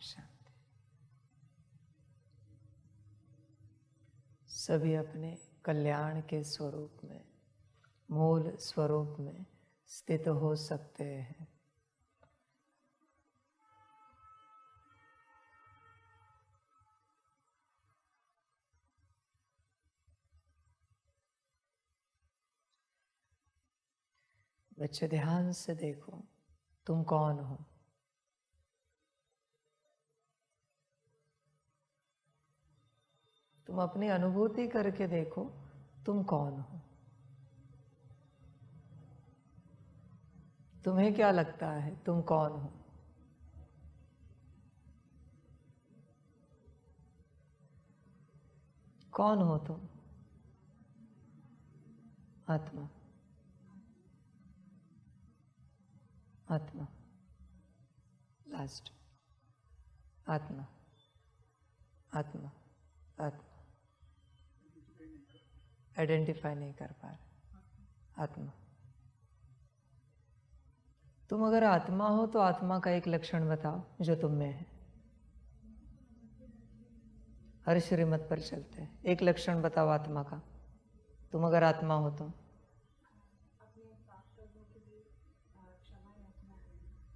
शांति। सभी अपने कल्याण के स्वरूप में, मूल स्वरूप में स्थित हो सकते हैं। बच्चे ध्यान से देखो, तुम कौन हो? तुम अपनी अनुभूति करके देखो, तुम कौन हो? तुम्हें क्या लगता है तुम कौन हो? कौन हो तुम? आत्मा। आत्मा। लास्ट। आत्मा। आत्मा। आत्मा। आइडेंटिफाई नहीं कर पा रहे। आत्मा। तुम अगर आत्मा हो तो आत्मा का एक लक्षण बताओ जो तुम में है। हर श्रीमत पर चलते हैं, एक लक्षण बताओ आत्मा का। तुम अगर आत्मा हो तो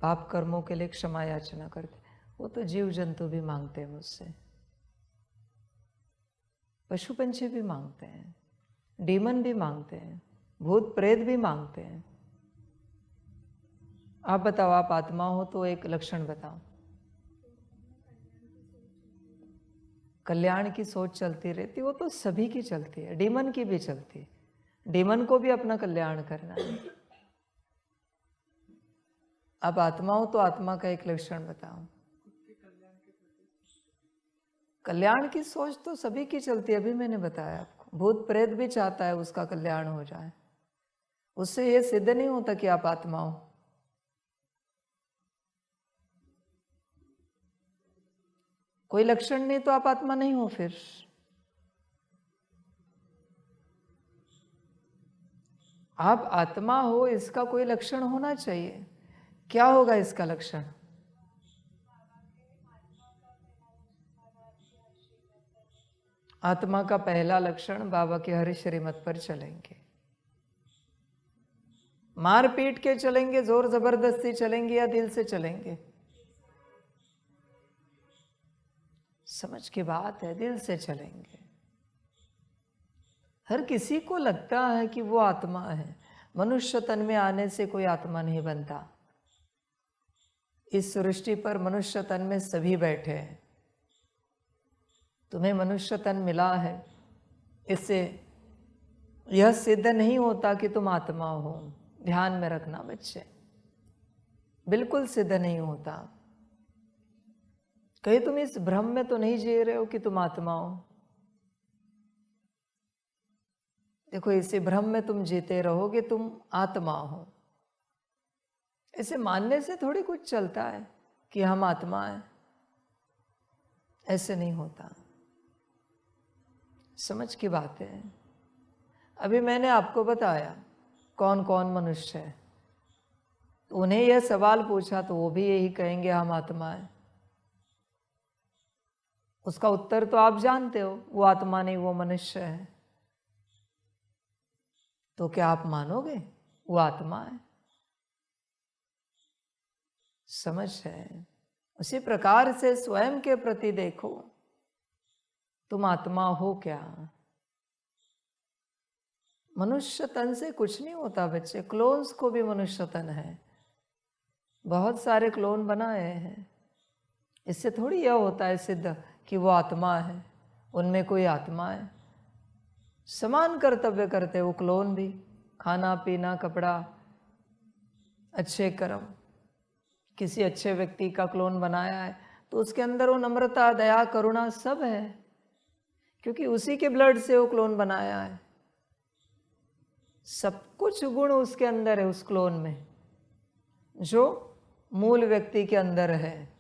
पाप कर्मों के लिए क्षमा याचना करते। वो तो जीव जंतु भी मांगते हैं मुझसे, पशु पंछी भी मांगते हैं, डीमन भी मांगते हैं, भूत प्रेत भी मांगते हैं। आप बताओ, आप आत्मा हो तो एक लक्षण बताओ। कल्याण की सोच चलती रहती, वो तो सभी की चलती है, डीमन की भी चलती है। डीमन को भी अपना कल्याण करना है। अब आत्मा हो तो आत्मा का एक लक्षण बताओ। कल्याण की सोच तो सभी की चलती है, अभी मैंने बताया आपको। भूत प्रेत भी चाहता है उसका कल्याण हो जाए, उससे ये सिद्ध नहीं होता कि आप आत्मा हो। कोई लक्षण नहीं तो आप आत्मा नहीं हो। फिर आप आत्मा हो, इसका कोई लक्षण होना चाहिए। क्या होगा इसका लक्षण? आत्मा का पहला लक्षण, बाबा के हरि श्रीमत पर चलेंगे। मार पीट के चलेंगे, जोर जबरदस्ती चलेंगे या दिल से चलेंगे? समझ की बात है, दिल से चलेंगे। हर किसी को लगता है कि वो आत्मा है। मनुष्य तन में आने से कोई आत्मा नहीं बनता। इस सृष्टि पर मनुष्य तन में सभी बैठे हैं। तुम्हें मनुष्य तन मिला है, इससे यह सिद्ध नहीं होता कि तुम आत्मा हो। ध्यान में रखना बच्चे, बिल्कुल सिद्ध नहीं होता। कहीं तुम इस भ्रम में तो नहीं जी रहे हो कि तुम आत्मा हो। देखो, इसी भ्रम में तुम जीते रहोगे तुम आत्मा हो। ऐसे मानने से थोड़ी कुछ चलता है कि हम आत्मा हैं। ऐसे नहीं होता। समझ की बात है। अभी मैंने आपको बताया कौन कौन मनुष्य है, तो उन्हें यह सवाल पूछा तो वो भी यही कहेंगे हम आत्मा है। उसका उत्तर तो आप जानते हो, वो आत्मा नहीं, वो मनुष्य है। तो क्या आप मानोगे वो आत्मा है? समझ है। उसी प्रकार से स्वयं के प्रति देखो, तुम आत्मा हो क्या? मनुष्य तन से कुछ नहीं होता बच्चे। क्लोन्स को भी मनुष्य तन है, बहुत सारे क्लोन बनाए हैं। इससे थोड़ी यह होता है सिद्ध कि वो आत्मा है, उनमें कोई आत्मा है। समान कर्तव्य करते वो क्लोन भी, खाना पीना कपड़ा, अच्छे कर्म। किसी अच्छे व्यक्ति का क्लोन बनाया है तो उसके अंदर वो नम्रता, दया, करुणा सब है, क्योंकि उसी के ब्लड से वो क्लोन बनाया है। सब कुछ गुण उसके अंदर है, उस क्लोन में, जो मूल व्यक्ति के अंदर है।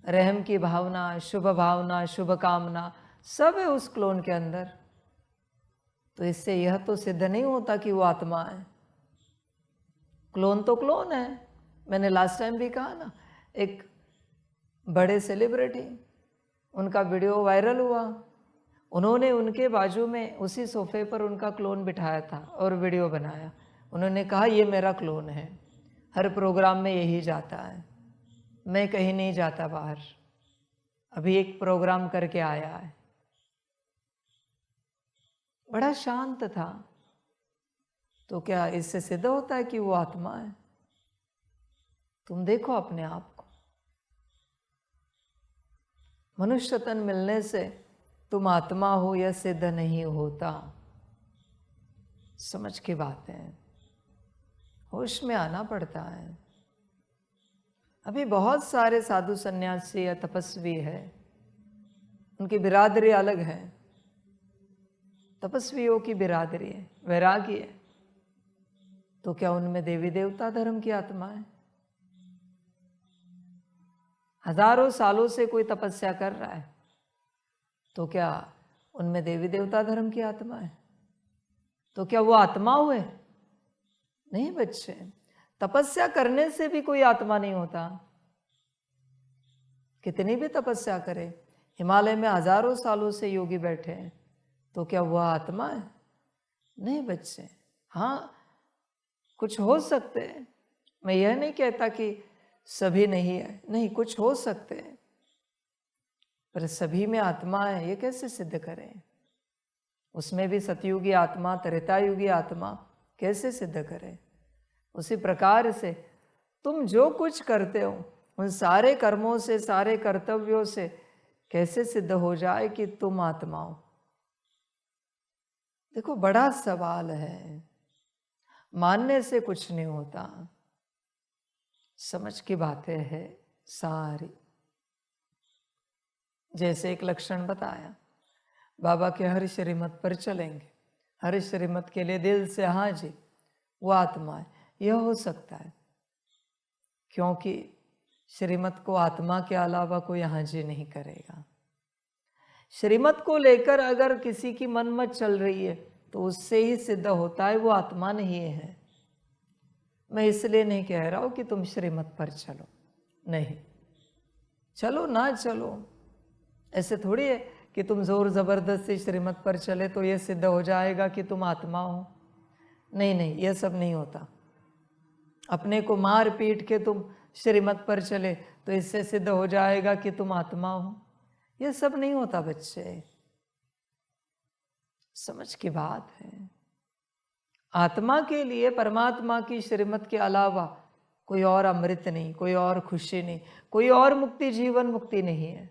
रहम की भावना, शुभ कामना सब है उस क्लोन के अंदर। तो इससे यह तो सिद्ध नहीं होता कि वो आत्मा है। क्लोन तो क्लोन है। मैंने लास्ट टाइम भी कहा ना, एक बड़े सेलिब्रिटी, उनका वीडियो वायरल हुआ, उन्होंने उनके बाजू में उसी सोफे पर उनका क्लोन बिठाया था और वीडियो बनाया। उन्होंने कहा ये मेरा क्लोन है, हर प्रोग्राम में यही जाता है, मैं कहीं नहीं जाता बाहर, अभी एक प्रोग्राम करके आया है। बड़ा शांत था। तो क्या इससे सिद्ध होता है कि वो आत्मा है? तुम देखो अपने आप को। मनुष्य तन मिलने से तुम आत्मा हो यह सिद्ध नहीं होता। समझ की बात है, होश में आना पड़ता है। अभी बहुत सारे साधु सन्यासी या तपस्वी है, उनकी बिरादरी अलग है। तपस्वियों की बिरादरी है, वैरागी है। तो क्या उनमें देवी देवता धर्म की आत्मा है? हजारों सालों से कोई तपस्या कर रहा है, तो क्या उनमें देवी देवता धर्म की आत्मा है? तो क्या वो आत्मा हुए? नहीं बच्चे, तपस्या करने से भी कोई आत्मा नहीं होता। कितनी भी तपस्या करे, हिमालय में हजारों सालों से योगी बैठे हैं, तो क्या वह आत्मा है? नहीं बच्चे। हाँ, कुछ हो सकते हैं, मैं यह नहीं कहता कि सभी नहीं है, नहीं, कुछ हो सकते हैं, पर सभी में आत्मा है ये कैसे सिद्ध करें? उसमें भी सतयुगी आत्मा, त्रेतायुगी आत्मा कैसे सिद्ध करें? उसी प्रकार से तुम जो कुछ करते हो उन सारे कर्मों से, सारे कर्तव्यों से कैसे सिद्ध हो जाए कि तुम आत्मा हो? देखो, बड़ा सवाल है, मानने से कुछ नहीं होता। समझ की बातें है सारी। जैसे एक लक्षण बताया, बाबा के हर श्रीमत पर चलेंगे, हर श्रीमत के लिए दिल से हाँ जी, वो आत्मा है। यह हो सकता है क्योंकि श्रीमत को आत्मा के अलावा कोई हाँ जी नहीं करेगा। श्रीमत को लेकर अगर किसी की मन मत चल रही है तो उससे ही सिद्ध होता है वो आत्मा नहीं है। मैं इसलिए नहीं कह रहा हूं कि तुम श्रीमत पर चलो, नहीं, चलो ना चलो, ऐसे थोड़ी है कि तुम जोर जबरदस्ती श्रीमत पर चले तो यह सिद्ध हो जाएगा कि तुम आत्मा हो। नहीं नहीं, यह सब नहीं होता। अपने को मार पीट के तुम श्रीमत पर चले तो इससे सिद्ध हो जाएगा कि तुम आत्मा हो। यह सब नहीं होता बच्चे, समझ की बात है। आत्मा के लिए परमात्मा की श्रीमत के अलावा कोई और अमृत नहीं, कोई और खुशी नहीं, कोई और मुक्ति, जीवन मुक्ति नहीं है।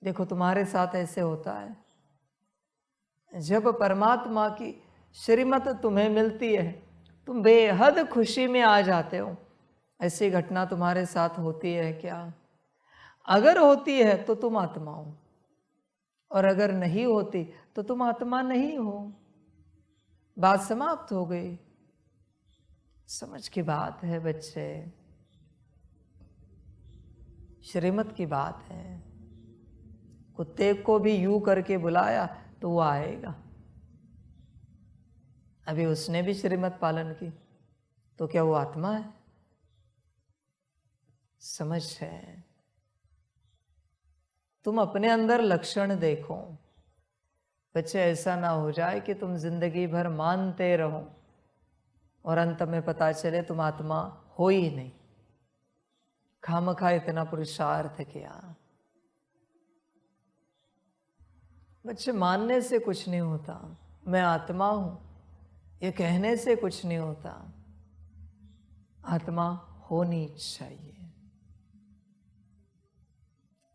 देखो, तुम्हारे साथ ऐसे होता है, जब परमात्मा की श्रीमत तुम्हें मिलती है तुम बेहद खुशी में आ जाते हो। ऐसी घटना तुम्हारे साथ होती है क्या? अगर होती है तो तुम आत्मा हो, और अगर नहीं होती तो तुम आत्मा नहीं हो। बात समाप्त हो गई। समझ की बात है बच्चे, श्रीमत की बात है। कुत्ते को भी यूं करके बुलाया तो वो आएगा। अभी उसने भी श्रीमत पालन की, तो क्या वो आत्मा है? समझ है। तुम अपने अंदर लक्षण देखो बच्चे, ऐसा ना हो जाए कि तुम जिंदगी भर मानते रहो और अंत में पता चले तुम आत्मा हो ही नहीं। खामखा इतना पुरुषार्थ किया। बच्चे, मानने से कुछ नहीं होता, मैं आत्मा हूं ये कहने से कुछ नहीं होता। आत्मा होनी चाहिए।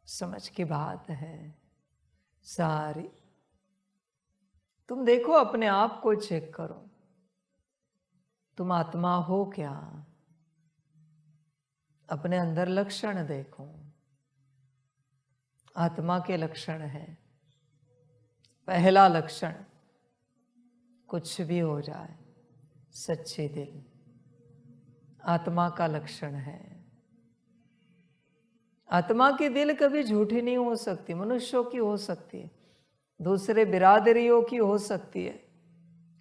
समझ की बात है सारी। तुम देखो, अपने आप को चेक करो, तुम आत्मा हो क्या? अपने अंदर लक्षण देखो। आत्मा के लक्षण है। पहला लक्षण, कुछ भी हो जाए, सच्चे दिल आत्मा का लक्षण है। आत्मा की दिल कभी झूठी नहीं हो सकती। मनुष्यों की हो सकती है, दूसरे बिरादरियों की हो सकती है,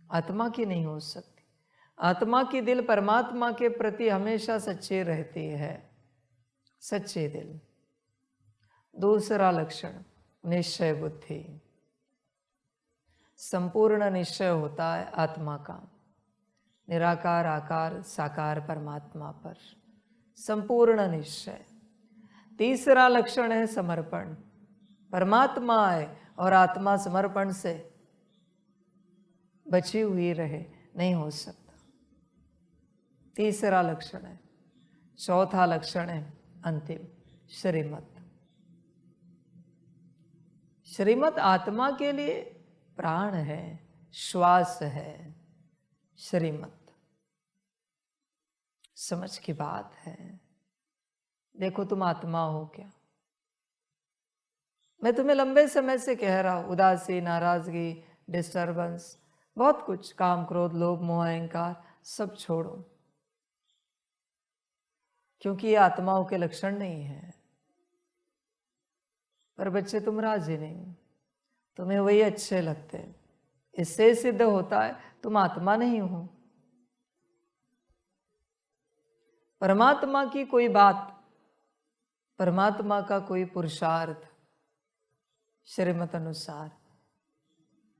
आत्मा की नहीं हो सकती। आत्मा की दिल परमात्मा के प्रति हमेशा सच्चे रहती है। सच्चे दिल दूसरा लक्षण निश्चय बुद्धि। संपूर्ण निश्चय होता है आत्मा का, निराकार आकार साकार परमात्मा पर संपूर्ण निश्चय। तीसरा लक्षण है समर्पण। परमात्मा है और आत्मा समर्पण से बची हुई रहे, नहीं हो सकता। तीसरा लक्षण है। चौथा लक्षण है अंतिम, श्रीमत। श्रीमत आत्मा के लिए प्राण है, श्वास है। श्रीमत समझ की बात है। देखो तुम आत्मा हो क्या? मैं तुम्हें लंबे समय से कह रहा हूं, उदासी, नाराजगी, डिस्टर्बेंस, बहुत कुछ, काम क्रोध लोभ मोह अहंकार सब छोड़ो, क्योंकि ये आत्माओं के लक्षण नहीं है। पर बच्चे तुम राजी नहीं, तुम्हें वही अच्छे लगते। इससे सिद्ध होता है तुम आत्मा नहीं हो। परमात्मा की कोई बात, परमात्मा का कोई पुरुषार्थ श्रीमत अनुसार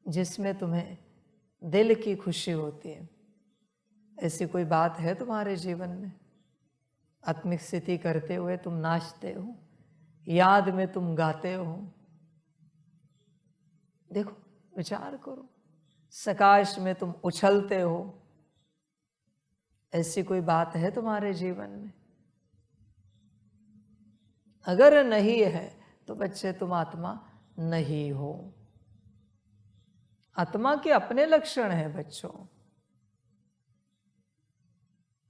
जिसमें तुम्हें दिल की खुशी होती है, ऐसी कोई बात है तुम्हारे जीवन में? आत्मिक स्थिति करते हुए तुम नाचते हो, याद में तुम गाते हो। देखो, विचार करो, सकाश में तुम उछलते हो, ऐसी कोई बात है तुम्हारे जीवन में? अगर नहीं है तो बच्चे तुम आत्मा नहीं हो। आत्मा के अपने लक्षण हैं बच्चों।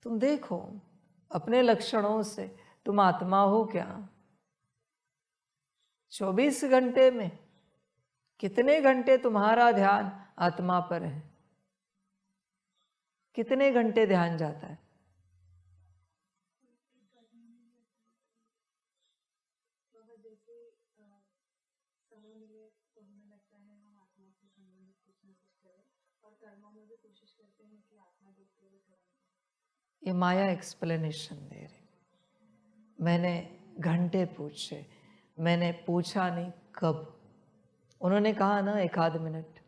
तुम देखो अपने लक्षणों से तुम आत्मा हो क्या? 24 घंटे में कितने घंटे तुम्हारा ध्यान आत्मा पर है? कितने घंटे ध्यान जाता है? ये माया एक्सप्लेनेशन दे रही। मैंने घंटे पूछे, मैंने पूछा नहीं कब। उन्होंने कहा ना 1 मिनट।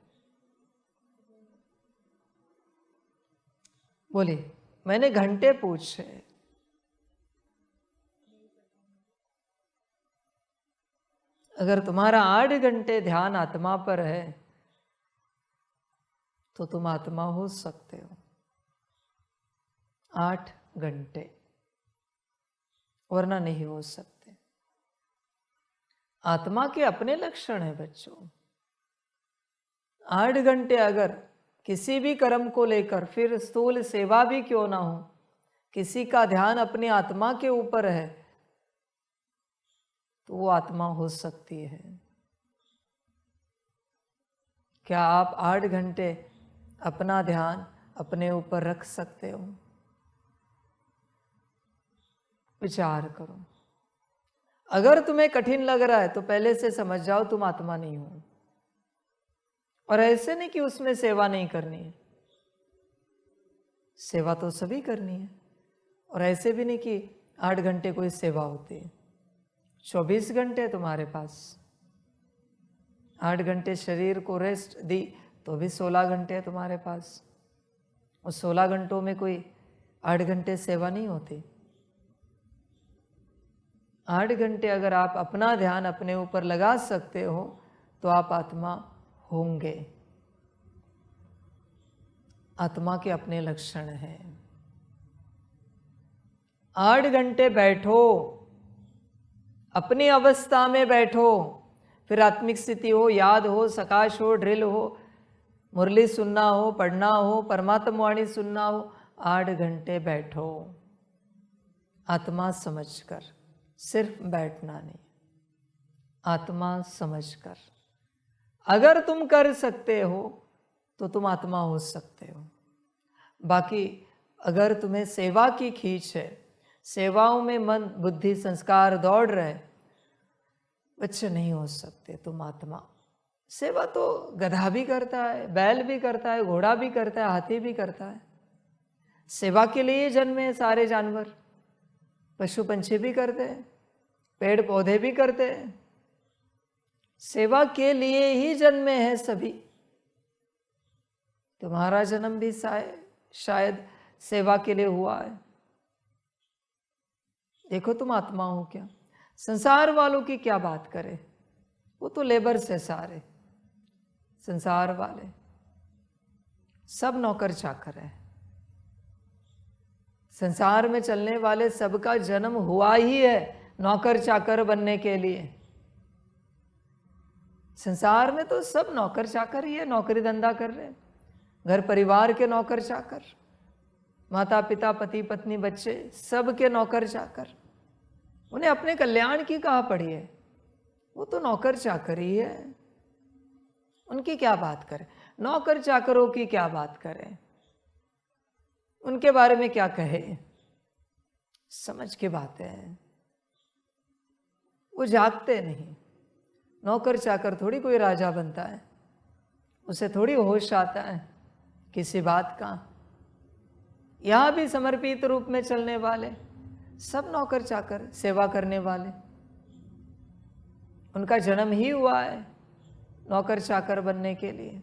बोलिए, मैंने घंटे पूछे। अगर तुम्हारा 8 घंटे ध्यान आत्मा पर है तो तुम आत्मा हो सकते हो। 8 घंटे, वरना नहीं हो सकते। आत्मा के अपने लक्षण है बच्चों। 8 घंटे अगर किसी भी कर्म को लेकर, फिर स्थूल सेवा भी क्यों ना हो, किसी का ध्यान अपनी आत्मा के ऊपर है तो वो आत्मा हो सकती है। क्या आप 8 घंटे अपना ध्यान अपने ऊपर रख सकते हो? विचार करो। अगर तुम्हें कठिन लग रहा है तो पहले से समझ जाओ तुम आत्मा नहीं हो। और ऐसे नहीं कि उसमें सेवा नहीं करनी है, सेवा तो सभी करनी है। और ऐसे भी नहीं कि 8 घंटे कोई सेवा होती है। 24 घंटे तुम्हारे पास। 8 घंटे शरीर को रेस्ट दी तो भी 16 घंटे है तुम्हारे पास। उस 16 घंटों में कोई 8 घंटे सेवा नहीं होती। 8 घंटे अगर आप अपना ध्यान अपने ऊपर लगा सकते हो तो आप आत्मा होंगे। आत्मा के अपने लक्षण हैं। 8 घंटे बैठो, अपनी अवस्था में बैठो, फिर आत्मिक स्थिति हो, याद हो, सकाश हो, ड्रिल हो, मुरली सुनना हो, पढ़ना हो, परमात्मा वाणी सुनना हो, 8 घंटे बैठो आत्मा समझकर। सिर्फ बैठना नहीं, आत्मा समझकर। अगर तुम कर सकते हो तो तुम आत्मा हो सकते हो। बाकी अगर तुम्हें सेवा की खींच है, सेवाओं में मन बुद्धि संस्कार दौड़ रहे, बच्चे नहीं हो सकते तुम आत्मा। सेवा तो गधा भी करता है, बैल भी करता है, घोड़ा भी करता है, हाथी भी करता है। सेवा के लिए जन्मे हैं सारे जानवर। पशु पंछी भी करते हैं, पेड़ पौधे भी करते हैं। सेवा के लिए ही जन्मे हैं सभी। तुम्हारा जन्म भी शायद सेवा के लिए हुआ है। देखो तुम आत्मा हो क्या। संसार वालों की क्या बात करें, वो तो लेबर से सारे संसार वाले सब नौकर चाकर है। संसार में चलने वाले सबका जन्म हुआ ही है नौकर चाकर बनने के लिए। संसार में तो सब नौकर चाकर ही है, नौकरी धंधा कर रहे हैं, घर परिवार के नौकर चाकर, माता पिता पति पत्नी बच्चे सबके नौकर चाकर। उन्हें अपने कल्याण की कहाँ पड़ी है, वो तो नौकर चाकर ही है। उनकी क्या बात करें, नौकर चाकरों की क्या बात करें, उनके बारे में क्या कहे। समझ की बात है, वो जागते नहीं। नौकर चाकर थोड़ी कोई राजा बनता है, उसे थोड़ी होश आता है किसी बात का। यहां भी समर्पित रूप में चलने वाले सब नौकर चाकर सेवा करने वाले, उनका जन्म ही हुआ है नौकर चाकर बनने के लिए।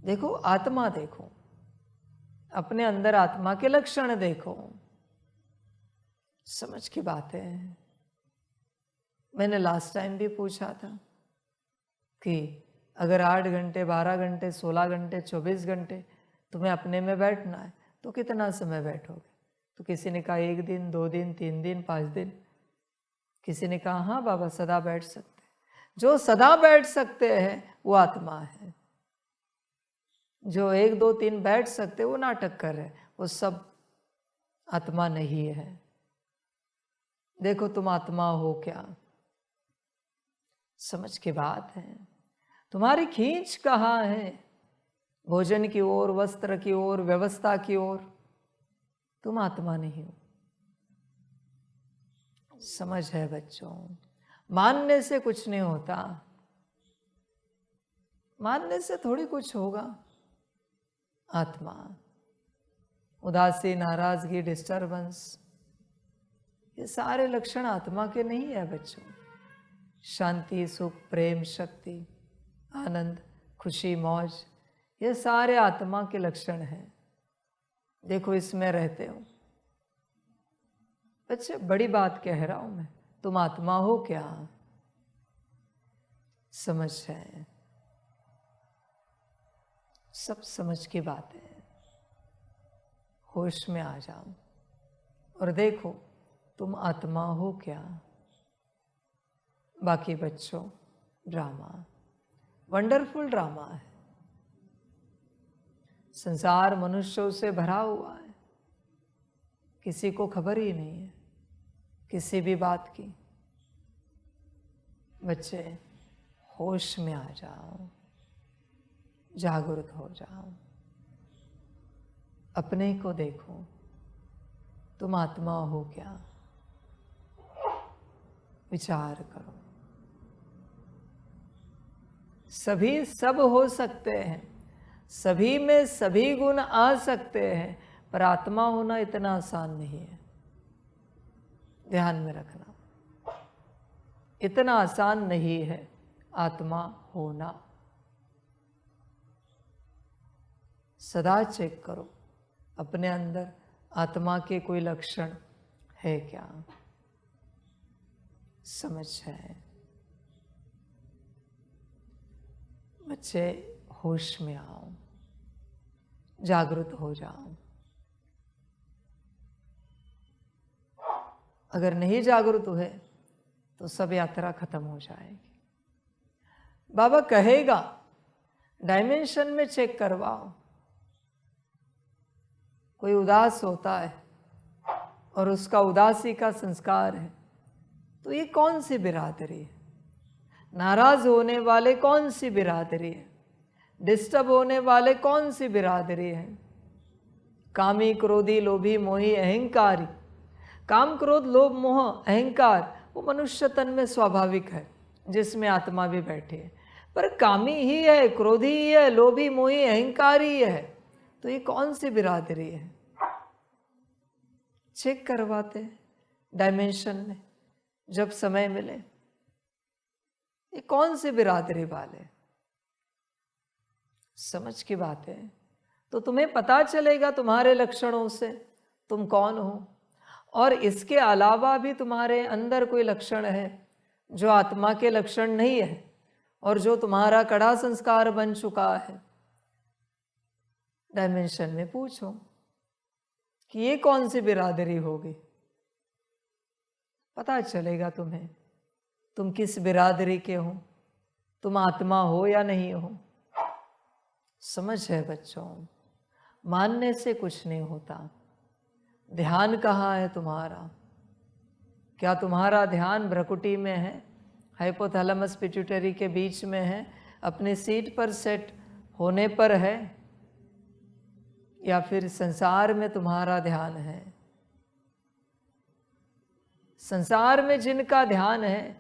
देखो आत्मा देखो, अपने अंदर आत्मा के लक्षण देखो। समझ की बात है। मैंने लास्ट टाइम भी पूछा था कि अगर 8 घंटे 12 घंटे 16 घंटे 24 घंटे तुम्हें अपने में बैठना है तो कितना समय बैठोगे। तो किसी ने कहा 1 दिन 2 दिन 3 दिन 5 दिन। किसी ने कहा हाँ बाबा सदा बैठ सकते। जो सदा बैठ सकते हैं वो आत्मा है। जो 1 2 3 बैठ सकते वो नाटक कर रहे, वो सब आत्मा नहीं है। देखो तुम आत्मा हो क्या। समझ की बात है। तुम्हारी खींच कहाँ है, भोजन की ओर, वस्त्र की ओर, व्यवस्था की ओर। तुम आत्मा नहीं हो। समझ है बच्चों, मानने से कुछ नहीं होता, मानने से थोड़ी कुछ होगा। आत्मा उदासी, नाराजगी, डिस्टर्बेंस, ये सारे लक्षण आत्मा के नहीं है बच्चों। शांति, सुख, प्रेम, शक्ति, आनंद, खुशी, मौज, ये सारे आत्मा के लक्षण हैं। देखो इसमें रहते हो बच्चे। बड़ी बात कह रहा हूं मैं, तुम आत्मा हो क्या। समझ है, सब समझ की बात है। होश में आ जाओ और देखो तुम आत्मा हो क्या। बाकी बच्चों ड्रामा, वंडरफुल ड्रामा है। संसार मनुष्यों से भरा हुआ है, किसी को खबर ही नहीं है किसी भी बात की। बच्चे होश में आ जाओ, जागरूक हो जाओ, अपने को देखो। तुम आत्मा हो क्या, विचार करो। सभी सब हो सकते हैं, सभी में सभी गुण आ सकते हैं, पर आत्मा होना इतना आसान नहीं है। ध्यान में रखना, इतना आसान नहीं है आत्मा होना। सदा चेक करो अपने अंदर आत्मा के कोई लक्षण है क्या। समझ है बच्चे, होश में आओ, जागृत हो जाओ। अगर नहीं जागृत हुए तो सब यात्रा खत्म हो जाएगी। बाबा कहेगा डायमेंशन में चेक करवाओ। कोई उदास होता है और उसका उदासी का संस्कार है, तो ये कौन सी बिरादरी है। नाराज होने वाले कौन सी बिरादरी है, डिस्टर्ब होने वाले कौन सी बिरादरी है। कामी, क्रोधी, लोभी, मोही, अहंकारी। काम, क्रोध, लोभ, मोह, अहंकार वो मनुष्य तन में स्वाभाविक है, जिसमें आत्मा भी बैठी है। पर कामी ही है, क्रोधी ही है, लोभी, मोही, अहंकारी है, तो ये कौन सी बिरादरी है। चेक करवाते डायमेंशन में जब समय मिले। ये कौन से बिरादरी वाले? समझ की बात है। तो तुम्हें पता चलेगा तुम्हारे लक्षणों से तुम कौन हो, और इसके अलावा भी तुम्हारे अंदर कोई लक्षण है जो आत्मा के लक्षण नहीं है और जो तुम्हारा कड़ा संस्कार बन चुका है। डायमेंशन में पूछो कि ये कौन सी बिरादरी होगी, पता चलेगा तुम्हें तुम किस बिरादरी के हो, तुम आत्मा हो या नहीं हो। समझ है बच्चों, मानने से कुछ नहीं होता। ध्यान कहाँ है तुम्हारा? क्या तुम्हारा ध्यान भ्रकुटी में है, हाइपोथैलेमस पिट्यूटरी के बीच में है, अपनी सीट पर सेट होने पर है, या फिर संसार में तुम्हारा ध्यान है? संसार में जिनका ध्यान है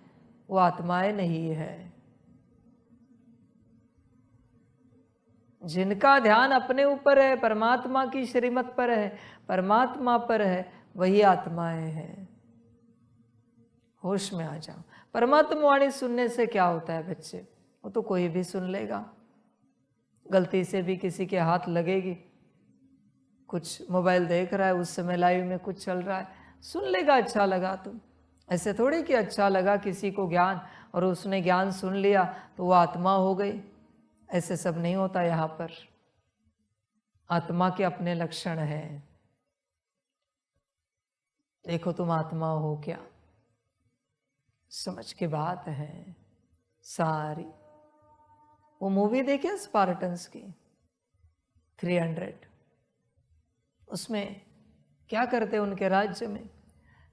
वो आत्माएं नहीं है। जिनका ध्यान अपने ऊपर है, परमात्मा की श्रीमत पर है, परमात्मा पर है, वही आत्माएं हैं। होश में आ जाओ। परमात्मा वाणी सुनने से क्या होता है बच्चे? वो तो कोई भी सुन लेगा। गलती से भी किसी के हाथ लगेगी, कुछ मोबाइल देख रहा है, उस समय लाइव में कुछ चल रहा है, सुन लेगा, अच्छा लगा तो। ऐसे थोड़ी कि अच्छा लगा किसी को ज्ञान और उसने ज्ञान सुन लिया तो वो आत्मा हो गई। ऐसे सब नहीं होता यहाँ पर। आत्मा के अपने लक्षण हैं। देखो तुम आत्मा हो क्या, समझ के बात है सारी। वो मूवी देखे स्पार्टन्स की 300, उसमें क्या करते उनके राज्य में,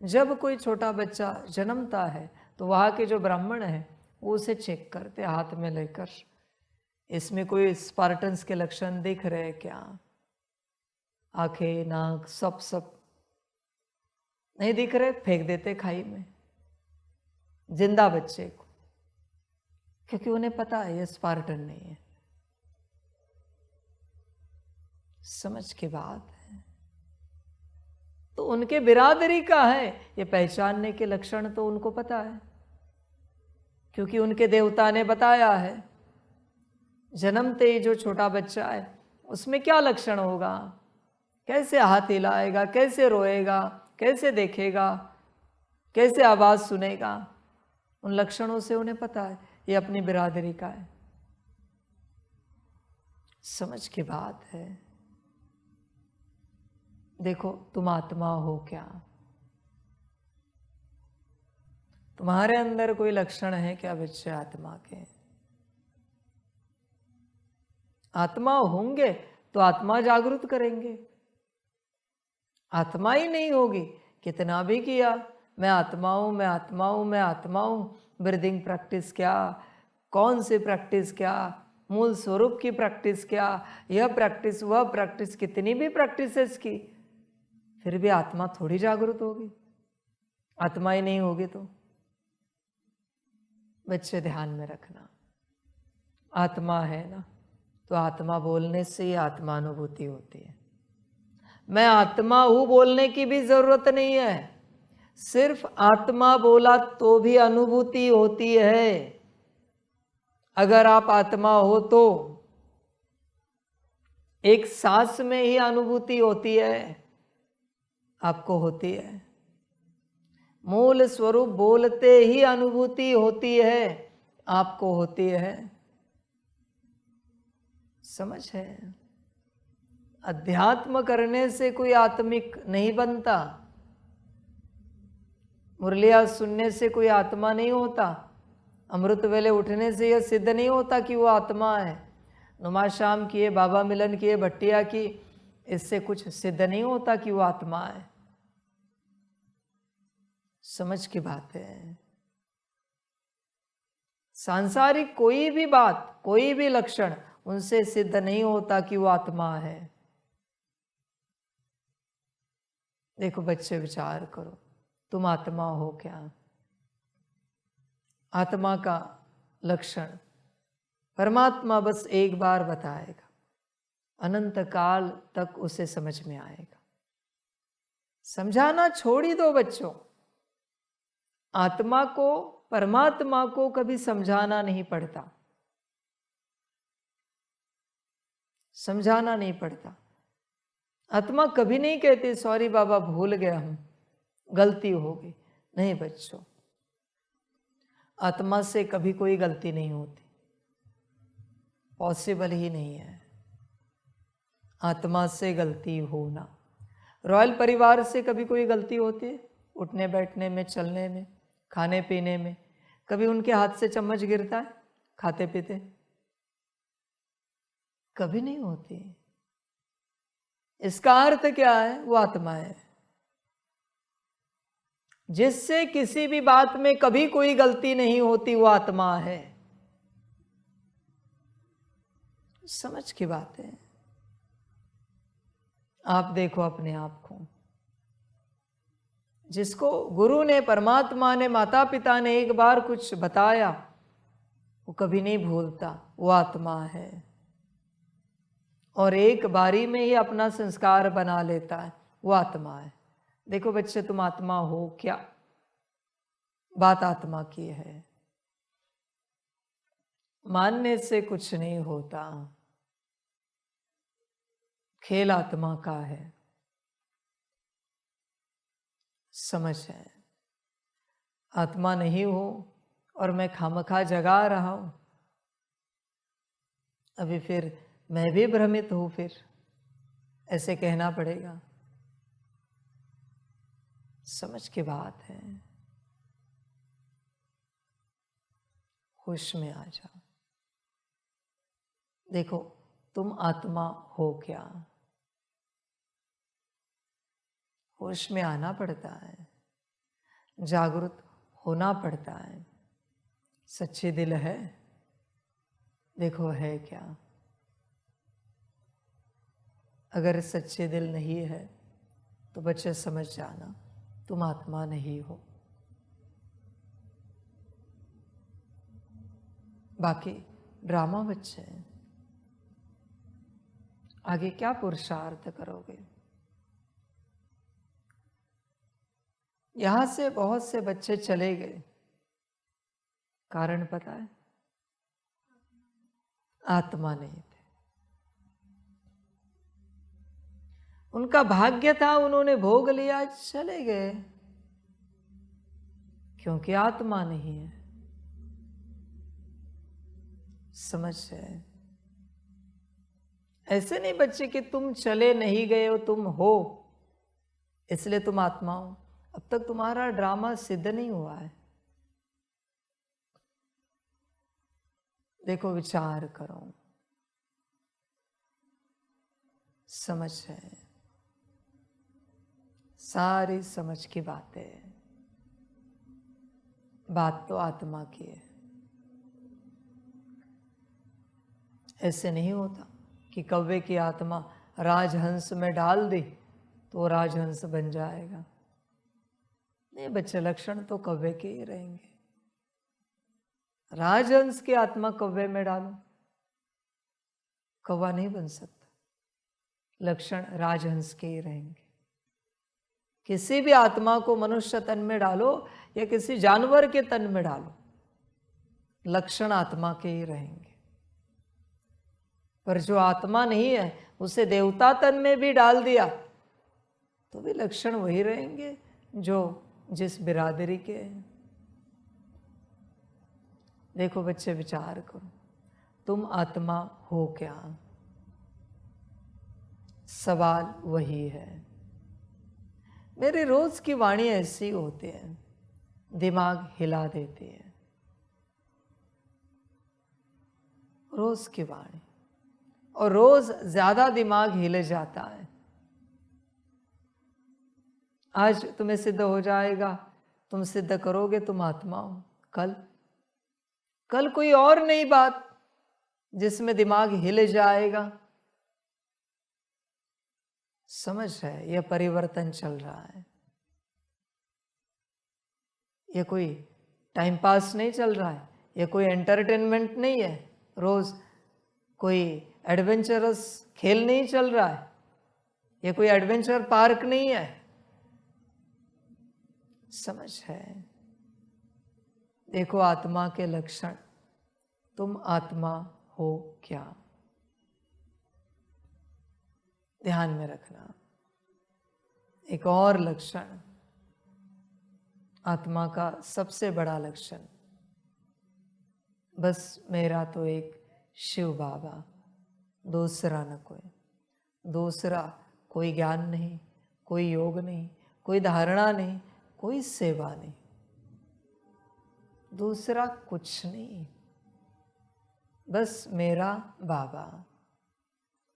जब कोई छोटा बच्चा जन्मता है तो वहाँ के जो ब्राह्मण हैं वो उसे चेक करते हाथ में लेकर, इसमें कोई स्पार्टन्स के लक्षण दिख रहे क्या? आंखें, नाक, सब नहीं दिख रहे, फेंक देते खाई में जिंदा बच्चे को, क्योंकि उन्हें पता है ये स्पार्टन नहीं है। समझ की बात है। तो उनके बिरादरी का है, ये पहचानने के लक्षण तो उनको पता है, क्योंकि उनके देवता ने बताया है। जन्मते ही जो छोटा बच्चा है उसमें क्या लक्षण होगा, कैसे हाथ हिलाएगा, कैसे रोएगा, कैसे देखेगा, कैसे आवाज सुनेगा, उन लक्षणों से उन्हें पता है ये अपनी बिरादरी का है। समझ की बात है। देखो तुम आत्मा हो क्या? तुम्हारे अंदर कोई लक्षण है क्या बच्चे आत्मा के? आत्मा होंगे तो आत्मा जागृत करेंगे। आत्मा ही नहीं होगी, कितना भी किया मैं आत्मा हूं, मैं आत्मा हूं, मैं आत्मा हूं, ब्रीदिंग प्रैक्टिस क्या, कौन सी प्रैक्टिस क्या, मूल स्वरूप की प्रैक्टिस क्या, यह प्रैक्टिस वह प्रैक्टिस, कितनी भी प्रैक्टिसेस की, फिर भी आत्मा थोड़ी जागृत होगी। आत्मा ही नहीं होगी तो बच्चे ध्यान में रखना, आत्मा है ना तो आत्मा बोलने से ही आत्मानुभूति होती है। मैं आत्मा हूं बोलने की भी जरूरत नहीं है, सिर्फ आत्मा बोला तो भी अनुभूति होती है। अगर आप आत्मा हो तो एक सांस में ही अनुभूति होती है, आपको होती है। मूल स्वरूप बोलते ही अनुभूति होती है, आपको होती है। समझ है? अध्यात्म करने से कोई आत्मिक नहीं बनता, मुरलिया सुनने से कोई आत्मा नहीं होता, अमृत वेले उठने से यह सिद्ध नहीं होता कि वो आत्मा है, नुमाशाम किए, बाबा मिलन किए, भट्टिया की, इससे कुछ सिद्ध नहीं होता कि वो आत्मा है। समझ की बात है। सांसारिक कोई भी बात, कोई भी लक्षण उनसे सिद्ध नहीं होता कि वो आत्मा है। देखो बच्चे विचार करो, तुम आत्मा हो क्या? आत्मा का लक्षण परमात्मा बस एक बार बताएगा, अनंत काल तक उसे समझ में आएगा। समझाना छोड़ ही दो बच्चों। आत्मा को परमात्मा को कभी समझाना नहीं पड़ता, समझाना नहीं पड़ता। आत्मा कभी नहीं कहती सॉरी बाबा भूल गया हूं, गलती हो गई। नहीं बच्चों, आत्मा से कभी कोई गलती नहीं होती, पॉसिबल ही नहीं है आत्मा से गलती होना। रॉयल परिवार से कभी कोई गलती होती है? उठने बैठने में, चलने में, खाने पीने में कभी उनके हाथ से चम्मच गिरता है खाते पीते? कभी नहीं होती। इसका अर्थ क्या है? वो आत्मा है जिससे किसी भी बात में कभी कोई गलती नहीं होती, वो आत्मा है। समझ की बात है। आप देखो अपने आप को, जिसको गुरु ने, परमात्मा ने, माता पिता ने एक बार कुछ बताया, वो कभी नहीं भूलता, वो आत्मा है। और एक बारी में ही अपना संस्कार बना लेता है, वो आत्मा है। देखो बच्चे, तुम आत्मा हो क्या? बात आत्मा की है। मानने से कुछ नहीं होता, खेल आत्मा का है। समझ है? आत्मा नहीं हो और मैं खामखा जगा रहा हूं, अभी फिर मैं भी भ्रमित हूं, फिर ऐसे कहना पड़ेगा। समझ की बात है। होश में आ जाओ। देखो, तुम आत्मा हो क्या? होश में आना पड़ता है, जागरूक होना पड़ता है। सच्चे दिल है? देखो है क्या? अगर सच्चे दिल नहीं है तो बच्चे समझ जाना, तुम आत्मा नहीं हो। बाकी ड्रामा बच्चे, आगे क्या पुरुषार्थ करोगे? यहां से बहुत से बच्चे चले गए, कारण पता है? आत्मा नहीं थे। उनका भाग्य था, उन्होंने भोग लिया, चले गए, क्योंकि आत्मा नहीं है। समझ है? ऐसे नहीं बच्चे कि तुम चले नहीं गए हो, तुम हो इसलिए तुम आत्मा हो। अब तक तुम्हारा ड्रामा सिद्ध नहीं हुआ है। देखो, विचार करो। समझ है? सारी समझ की बात है। बात तो आत्मा की है। ऐसे नहीं होता कि कौवे की आत्मा राजहंस में डाल दी तो राजहंस बन जाएगा। नहीं बच्चे, लक्षण तो कौवे के ही रहेंगे। राजहंस की आत्मा कौवे में डालो, कौवा नहीं बन सकता। लक्षण राजहंस के ही रहेंगे। किसी भी आत्मा को मनुष्य तन में डालो या किसी जानवर के तन में डालो, लक्षण आत्मा के ही रहेंगे। पर जो आत्मा नहीं है, उसे देवता तन में भी डाल दिया तो भी लक्षण वही रहेंगे जो जिस बिरादरी के हैं। देखो बच्चे, विचार करो, तुम आत्मा हो क्या? सवाल वही है। मेरी रोज की वाणी ऐसी होती है, दिमाग हिला देती है। रोज की वाणी, और रोज ज्यादा दिमाग हिले जाता है। आज तुम्हें सिद्ध हो जाएगा, तुम सिद्ध करोगे तुम आत्मा हो। कल कोई और नई बात जिसमें दिमाग हिले जाएगा। समझ है? यह परिवर्तन चल रहा है। यह कोई टाइम पास नहीं चल रहा है, यह कोई एंटरटेनमेंट नहीं है, रोज कोई एडवेंचरस खेल नहीं चल रहा है, यह कोई एडवेंचर पार्क नहीं है। समझ है? देखो आत्मा के लक्षण, तुम आत्मा हो क्या, ध्यान में रखना। एक और लक्षण, आत्मा का सबसे बड़ा लक्षण, बस मेरा तो एक शिव बाबा, दूसरा न कोई, दूसरा कोई ज्ञान नहीं, कोई योग नहीं, कोई धारणा नहीं, कोई सेवा नहीं, दूसरा कुछ नहीं, बस मेरा बाबा।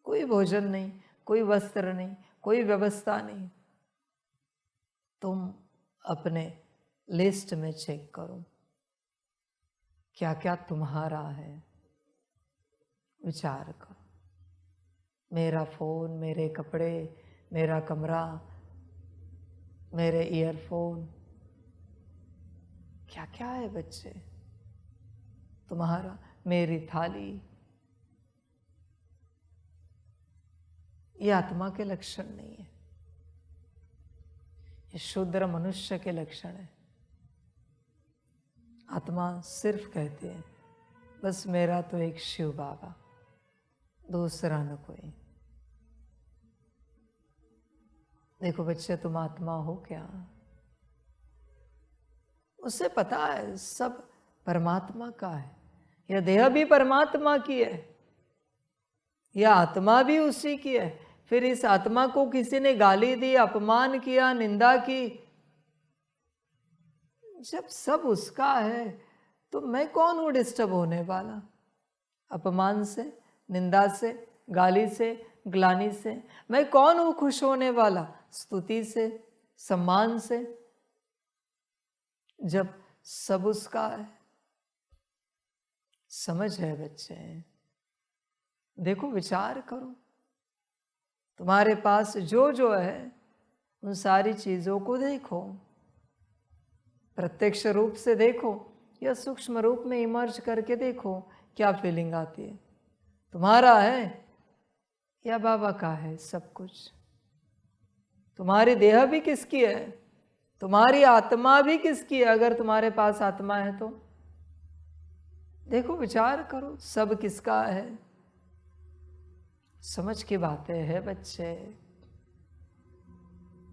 कोई भोजन नहीं, कोई वस्त्र नहीं, कोई व्यवस्था नहीं। तुम अपने लिस्ट में चेक करो क्या क्या तुम्हारा है, विचार करो। मेरा फोन, मेरे कपड़े, मेरा कमरा, मेरे ईयरफोन, क्या क्या है बच्चे तुम्हारा, मेरी थाली, ये आत्मा के लक्षण नहीं है, ये शूद्र मनुष्य के लक्षण है। आत्मा सिर्फ कहते हैं बस मेरा तो एक शिव बाबा, दूसरा न कोई। देखो बच्चे, तुम आत्मा हो क्या, उसे पता है सब परमात्मा का है। यह देह भी परमात्मा की है, यह आत्मा भी उसी की है। फिर इस आत्मा को किसी ने गाली दी, अपमान किया, निंदा की, जब सब उसका है तो मैं कौन हूं डिस्टर्ब होने वाला? अपमान से, निंदा से, गाली से, ग्लानि से मैं कौन हूं खुश होने वाला? स्तुति से, सम्मान से, जब सब उसका है। समझ है बच्चे? देखो, विचार करो, तुम्हारे पास जो जो है उन सारी चीजों को देखो, प्रत्यक्ष रूप से देखो या सूक्ष्म रूप में इमर्ज करके देखो, क्या फीलिंग आती है? तुम्हारा है या बाबा का है सब कुछ? तुम्हारी देह भी किसकी है? तुम्हारी आत्मा भी किसकी है? अगर तुम्हारे पास आत्मा है तो देखो, विचार करो, सब किसका है? समझ की बातें है बच्चे।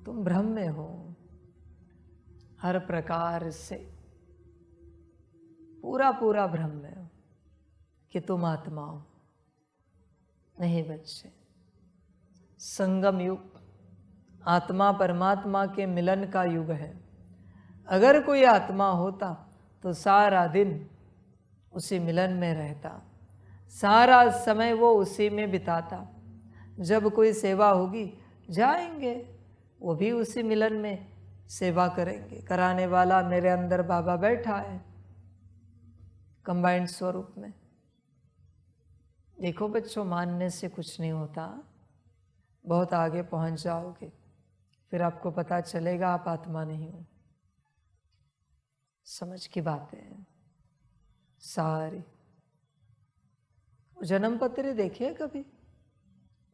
तुम भ्रम में हो हर प्रकार से, पूरा पूरा भ्रम में हो कि तुम आत्मा हो। नहीं बच्चे, संगम युग आत्मा परमात्मा के मिलन का युग है। अगर कोई आत्मा होता तो सारा दिन उसी मिलन में रहता, सारा समय वो उसी में बिताता। जब कोई सेवा होगी जाएंगे, वो भी उसी मिलन में सेवा करेंगे। कराने वाला मेरे अंदर बाबा बैठा है कंबाइंड स्वरूप में। देखो बच्चों, मानने से कुछ नहीं होता, बहुत आगे पहुंच जाओगे, फिर आपको पता चलेगा आप आत्मा नहीं हो। समझ की बातें हैं सारी। जन्म पत्री देखिए कभी,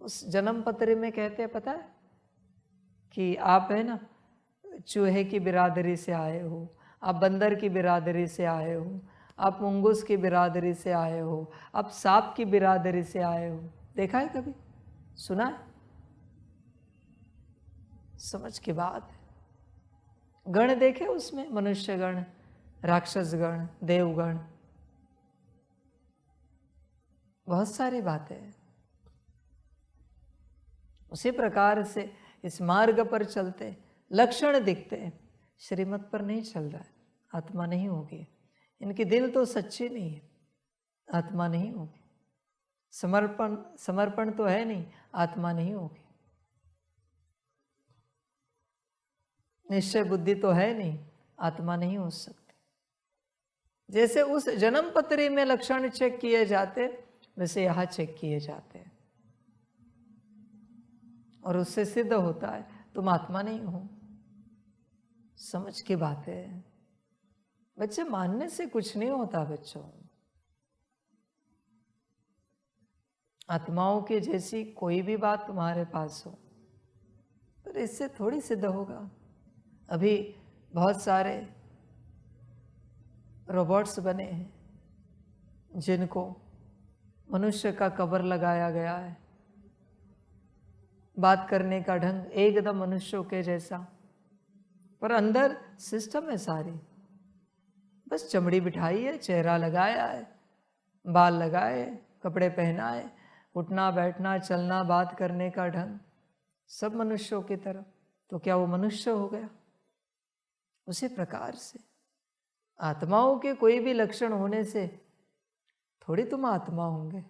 उस जन्म पत्री में कहते हैं पता है कि आप है ना चूहे की बिरादरी से आए हो, आप बंदर की बिरादरी से आए हो, आप मुंगूस की बिरादरी से आए हो, आप सांप की बिरादरी से आए हो। देखा है कभी? सुना है? समझ की बात है। गण देखे उसमें, मनुष्य गण, राक्षस गण, देवगण, बहुत सारी बातें हैं। उसी प्रकार से इस मार्ग पर चलते लक्षण दिखते हैं, श्रीमत पर नहीं चल रहा है, आत्मा नहीं होगी। इनकी दिल तो सच्ची नहीं है, आत्मा नहीं होगी। समर्पण तो है नहीं, आत्मा नहीं होगी। निश्चय बुद्धि तो है नहीं, आत्मा नहीं हो सकती। जैसे उस जन्म पत्री में लक्षण चेक किए जाते, वैसे यहाँ चेक किए जाते हैं, और उससे सिद्ध होता है तुम आत्मा नहीं हो। समझ की बात है बच्चे, मानने से कुछ नहीं होता बच्चों। आत्माओं के जैसी कोई भी बात तुम्हारे पास हो, पर इससे थोड़ी सिद्ध होगा। अभी बहुत सारे रोबोट्स बने हैं जिनको मनुष्य का कवर लगाया गया है, बात करने का ढंग एकदम मनुष्यों के जैसा, पर अंदर सिस्टम है सारी। बस चमड़ी बिठाई है, चेहरा लगाया है, बाल लगाए, कपड़े पहनाए, उठना बैठना चलना बात करने का ढंग सब मनुष्यों की तरह। तो क्या वो मनुष्य हो गया? उसी प्रकार से आत्माओं के कोई भी लक्षण होने से थोड़ी तुम आत्मा होंगे।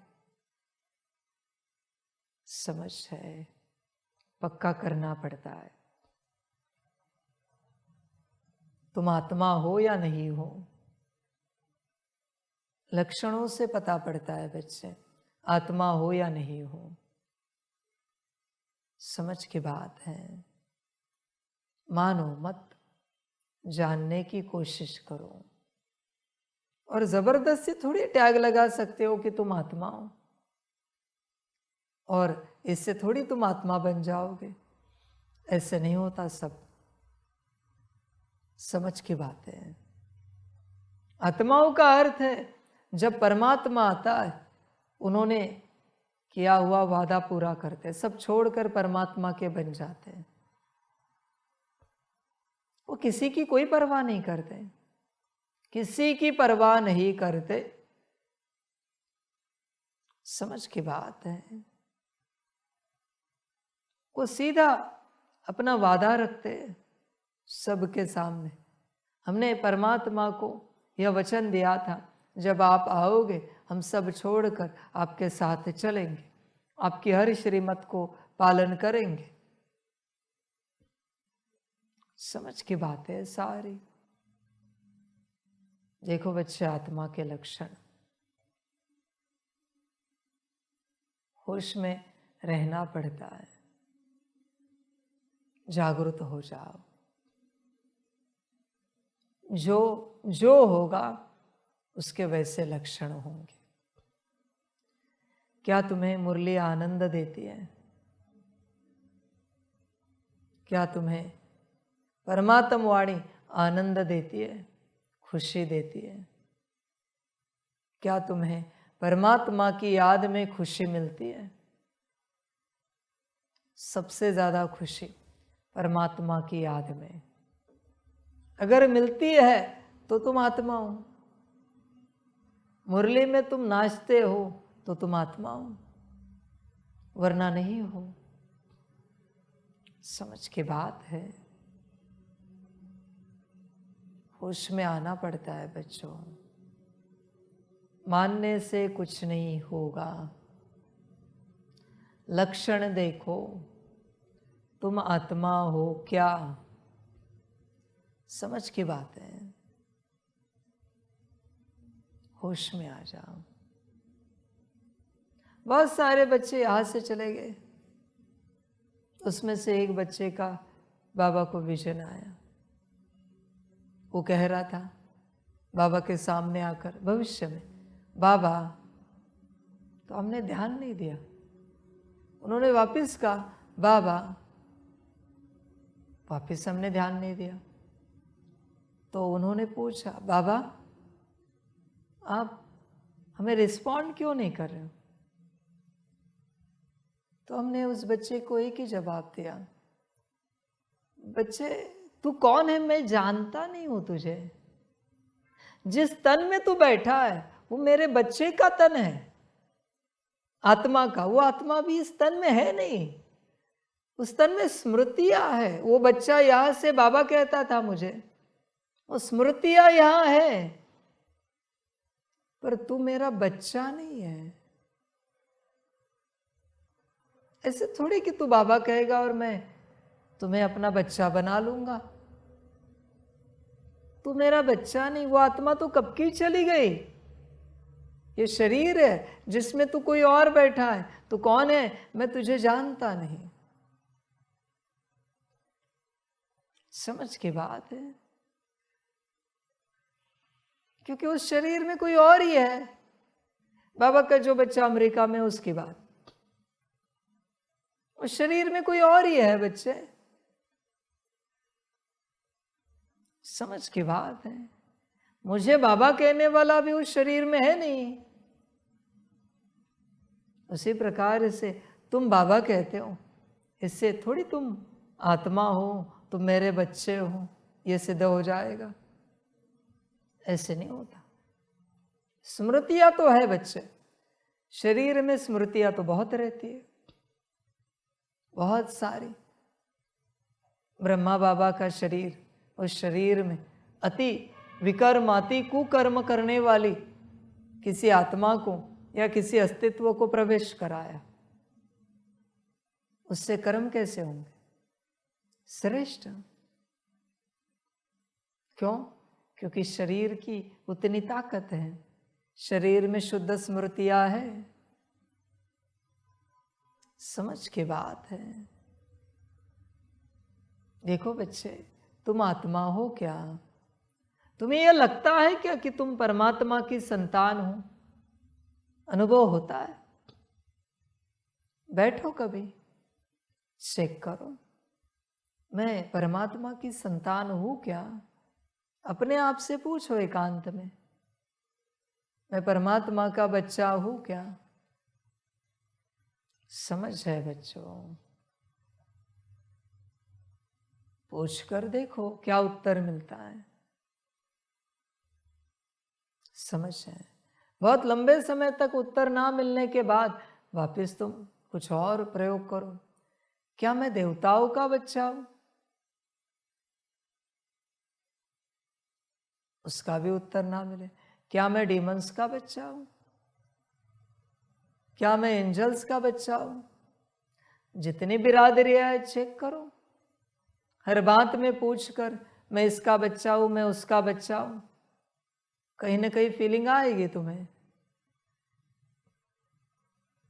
समझ है, पक्का करना पड़ता है। तुम आत्मा हो या नहीं हो, लक्षणों से पता पड़ता है बच्चे, आत्मा हो या नहीं हो। समझ की बात है। मानो मत, जानने की कोशिश करो। और जबरदस्ती थोड़ी टैग लगा सकते हो कि तुम आत्मा हो, और इससे थोड़ी तुम आत्मा बन जाओगे। ऐसे नहीं होता सब। समझ की बात है। आत्माओं का अर्थ है जब परमात्मा आता है, उन्होंने किया हुआ वादा पूरा करते, सब छोड़कर परमात्मा के बन जाते हैं। वो किसी की कोई परवाह नहीं करते, किसी की परवाह नहीं करते। समझ की बात है। वो सीधा अपना वादा रखते सबके सामने। हमने परमात्मा को यह वचन दिया था, जब आप आओगे हम सब छोड़कर आपके साथ चलेंगे, आपकी हर श्रीमत को पालन करेंगे। समझ की बात है सारी। देखो बच्चे, आत्मा के लक्षण, होश में रहना पड़ता है। जागरूक हो जाओ। जो जो होगा उसके वैसे लक्षण होंगे। क्या तुम्हें मुरली आनंद देती है? क्या तुम्हें परमात्म वाणी आनंद देती है, खुशी देती है? क्या तुम्हें परमात्मा की याद में खुशी मिलती है? सबसे ज्यादा खुशी परमात्मा की याद में अगर मिलती है तो तुम आत्मा हो। मुरली में तुम नाचते हो तो तुम आत्मा हो, वरना नहीं हो। समझ की बात है। होश में आना पड़ता है बच्चों। मानने से कुछ नहीं होगा। लक्षण देखो, तुम आत्मा हो क्या? समझ की बात है। होश में आ जाओ। बहुत सारे बच्चे यहां से चले गए, उसमें से एक बच्चे का बाबा को विजन आया। वो कह रहा था बाबा के सामने आकर भविष्य में, बाबा, तो हमने ध्यान नहीं दिया। उन्होंने वापस कहा बाबा, वापस हमने ध्यान नहीं दिया। तो उन्होंने पूछा बाबा, आप हमें रिस्पॉन्ड क्यों नहीं कर रहे हो? तो हमने उस बच्चे को एक ही जवाब दिया, बच्चे तू कौन है? मैं जानता नहीं हूं तुझे। जिस तन में तू बैठा है वो मेरे बच्चे का तन है, आत्मा का। वो आत्मा भी इस तन में है नहीं, उस तन में स्मृतियां है। वो बच्चा यहां से बाबा कहता था मुझे, वो स्मृतियां यहां है, पर तू मेरा बच्चा नहीं है। ऐसे थोड़ी कि तू बाबा कहेगा और मैं तुम्हें अपना बच्चा बना लूंगा। तू मेरा बच्चा नहीं। वो आत्मा तो कब की चली गई। ये शरीर है जिसमें तू कोई और बैठा है। तू कौन है? मैं तुझे जानता नहीं। समझ की बात है। क्योंकि उस शरीर में कोई और ही है। बाबा का जो बच्चा अमेरिका में, उसकी बात, उस शरीर में कोई और ही है बच्चे। समझ की बात है। मुझे बाबा कहने वाला भी उस शरीर में है नहीं। उसी प्रकार से तुम बाबा कहते हो, इससे थोड़ी तुम आत्मा हो, तुम मेरे बच्चे हो, ये सिद्ध हो जाएगा। ऐसे नहीं होता। स्मृतियां तो है बच्चे, शरीर में स्मृतियां तो बहुत रहती है, बहुत सारी। ब्रह्मा बाबा का शरीर, उस शरीर में अति विकर्म, अति कुकर्म करने वाली किसी आत्मा को या किसी अस्तित्व को प्रवेश कराया। उससे कर्म कैसे होंगे? श्रेष्ठ। क्यों? क्योंकि शरीर की उतनी ताकत है, शरीर में शुद्ध स्मृतियां है। समझ की बात है। देखो बच्चे, तुम आत्मा हो क्या? तुम्हें यह लगता है क्या कि तुम परमात्मा की संतान हो? अनुभव होता है? बैठो कभी, चेक करो, मैं परमात्मा की संतान हूं क्या? अपने आप से पूछो एकांत में, मैं परमात्मा का बच्चा हूं क्या? समझ है बच्चों? पूछ कर देखो क्या उत्तर मिलता है। समझ है? बहुत लंबे समय तक उत्तर ना मिलने के बाद वापस तुम कुछ और प्रयोग करो। क्या मैं देवताओं का बच्चा हूं? उसका भी उत्तर ना मिले। क्या मैं डीमंस का बच्चा हूं? क्या मैं एंजल्स का बच्चा हूं? जितनी बिरादरियां है चेक करो, हर बात में पूछकर मैं इसका बच्चा हूं, मैं उसका बच्चा हूं, कहीं ना कहीं फीलिंग आएगी तुम्हें।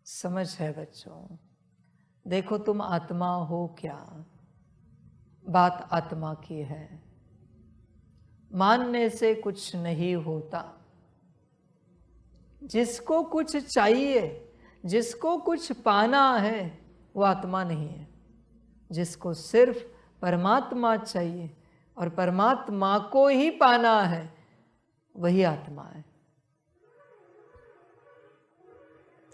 समझ है बच्चों? देखो तुम आत्मा हो क्या? बात आत्मा की है। मानने से कुछ नहीं होता। जिसको कुछ चाहिए, जिसको कुछ पाना है, वो आत्मा नहीं है। जिसको सिर्फ परमात्मा चाहिए और परमात्मा को ही पाना है, वही आत्मा है।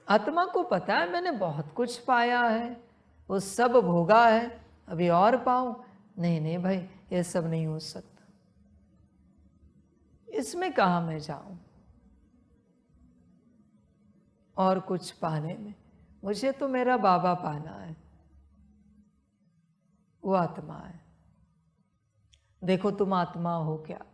आत्मा को पता है मैंने बहुत कुछ पाया है, वो सब भोगा है, अभी और पाऊं? नहीं नहीं भाई, ये सब नहीं हो सकता। इसमें कहां मैं जाऊं और कुछ पाने में? मुझे तो मेरा बाबा पाना है, वो आत्मा है। देखो तुम आत्मा हो क्या?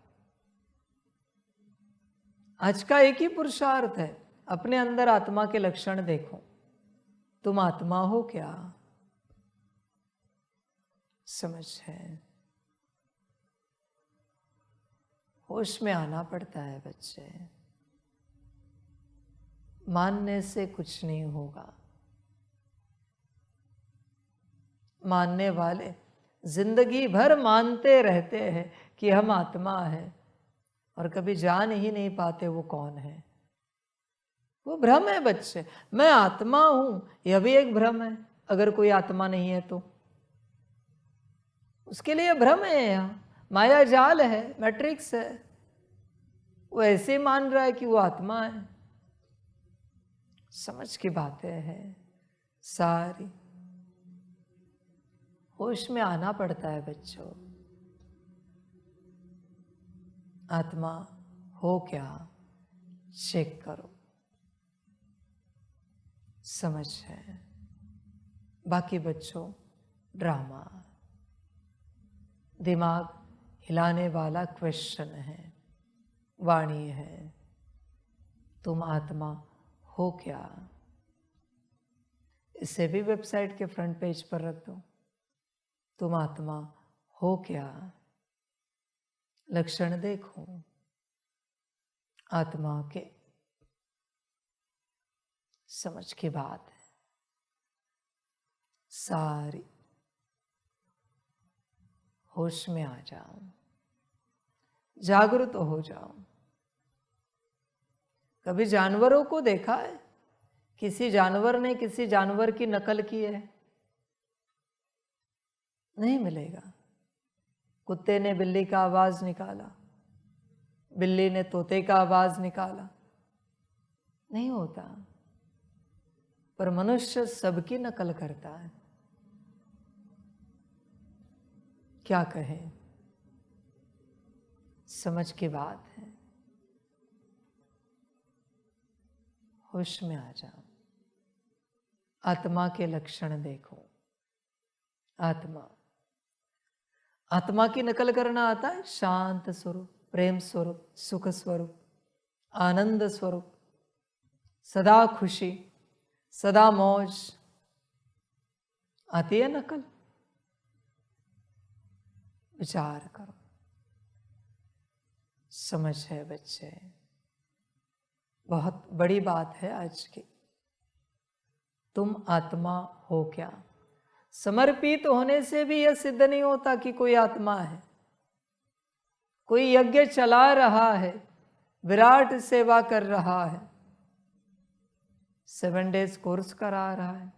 आज का एक ही पुरुषार्थ है, अपने अंदर आत्मा के लक्षण देखो। तुम आत्मा हो क्या? समझ है? होश में आना पड़ता है बच्चे। मानने से कुछ नहीं होगा। मानने वाले जिंदगी भर मानते रहते हैं कि हम आत्मा है, और कभी जान ही नहीं पाते वो कौन है। वो भ्रम है बच्चे। मैं आत्मा हूं, यह भी एक भ्रम है। अगर कोई आत्मा नहीं है तो उसके लिए भ्रम है, यहां माया जाल है, मैट्रिक्स है। वो ऐसे मान रहा है कि वो आत्मा है। समझ की बातें हैं सारी। होश में आना पड़ता है बच्चों। आत्मा हो क्या? चेक करो। समझ है? बाकी बच्चों, ड्रामा, दिमाग हिलाने वाला क्वेश्चन है, वाणी है। तुम आत्मा हो क्या? इसे भी वेबसाइट के फ्रंट पेज पर रख दो। तुम आत्मा हो क्या? लक्षण देखो आत्मा के। समझ की बात है सारी। होश में आ जाओ, जागृत हो जाओ। कभी जानवरों को देखा है? किसी जानवर ने किसी जानवर की नकल की है? नहीं मिलेगा। कुत्ते ने बिल्ली का आवाज निकाला, बिल्ली ने तोते का आवाज निकाला, नहीं होता। पर मनुष्य सबकी नकल करता है। क्या कहें, समझ की बात है। होश में आ जाओ। आत्मा के लक्षण देखो। आत्मा की नकल करना आता है। शांत स्वरूप, प्रेम स्वरूप, सुख स्वरूप, आनंद स्वरूप, सदा खुशी, सदा मौज। आती है नकल? विचार करो। समझ है बच्चे, बहुत बड़ी बात है आज की। तुम आत्मा हो क्या? समर्पित होने से भी यह सिद्ध नहीं होता कि कोई आत्मा है। कोई यज्ञ चला रहा है, विराट सेवा कर रहा है, 7 डेज कोर्स करा रहा है,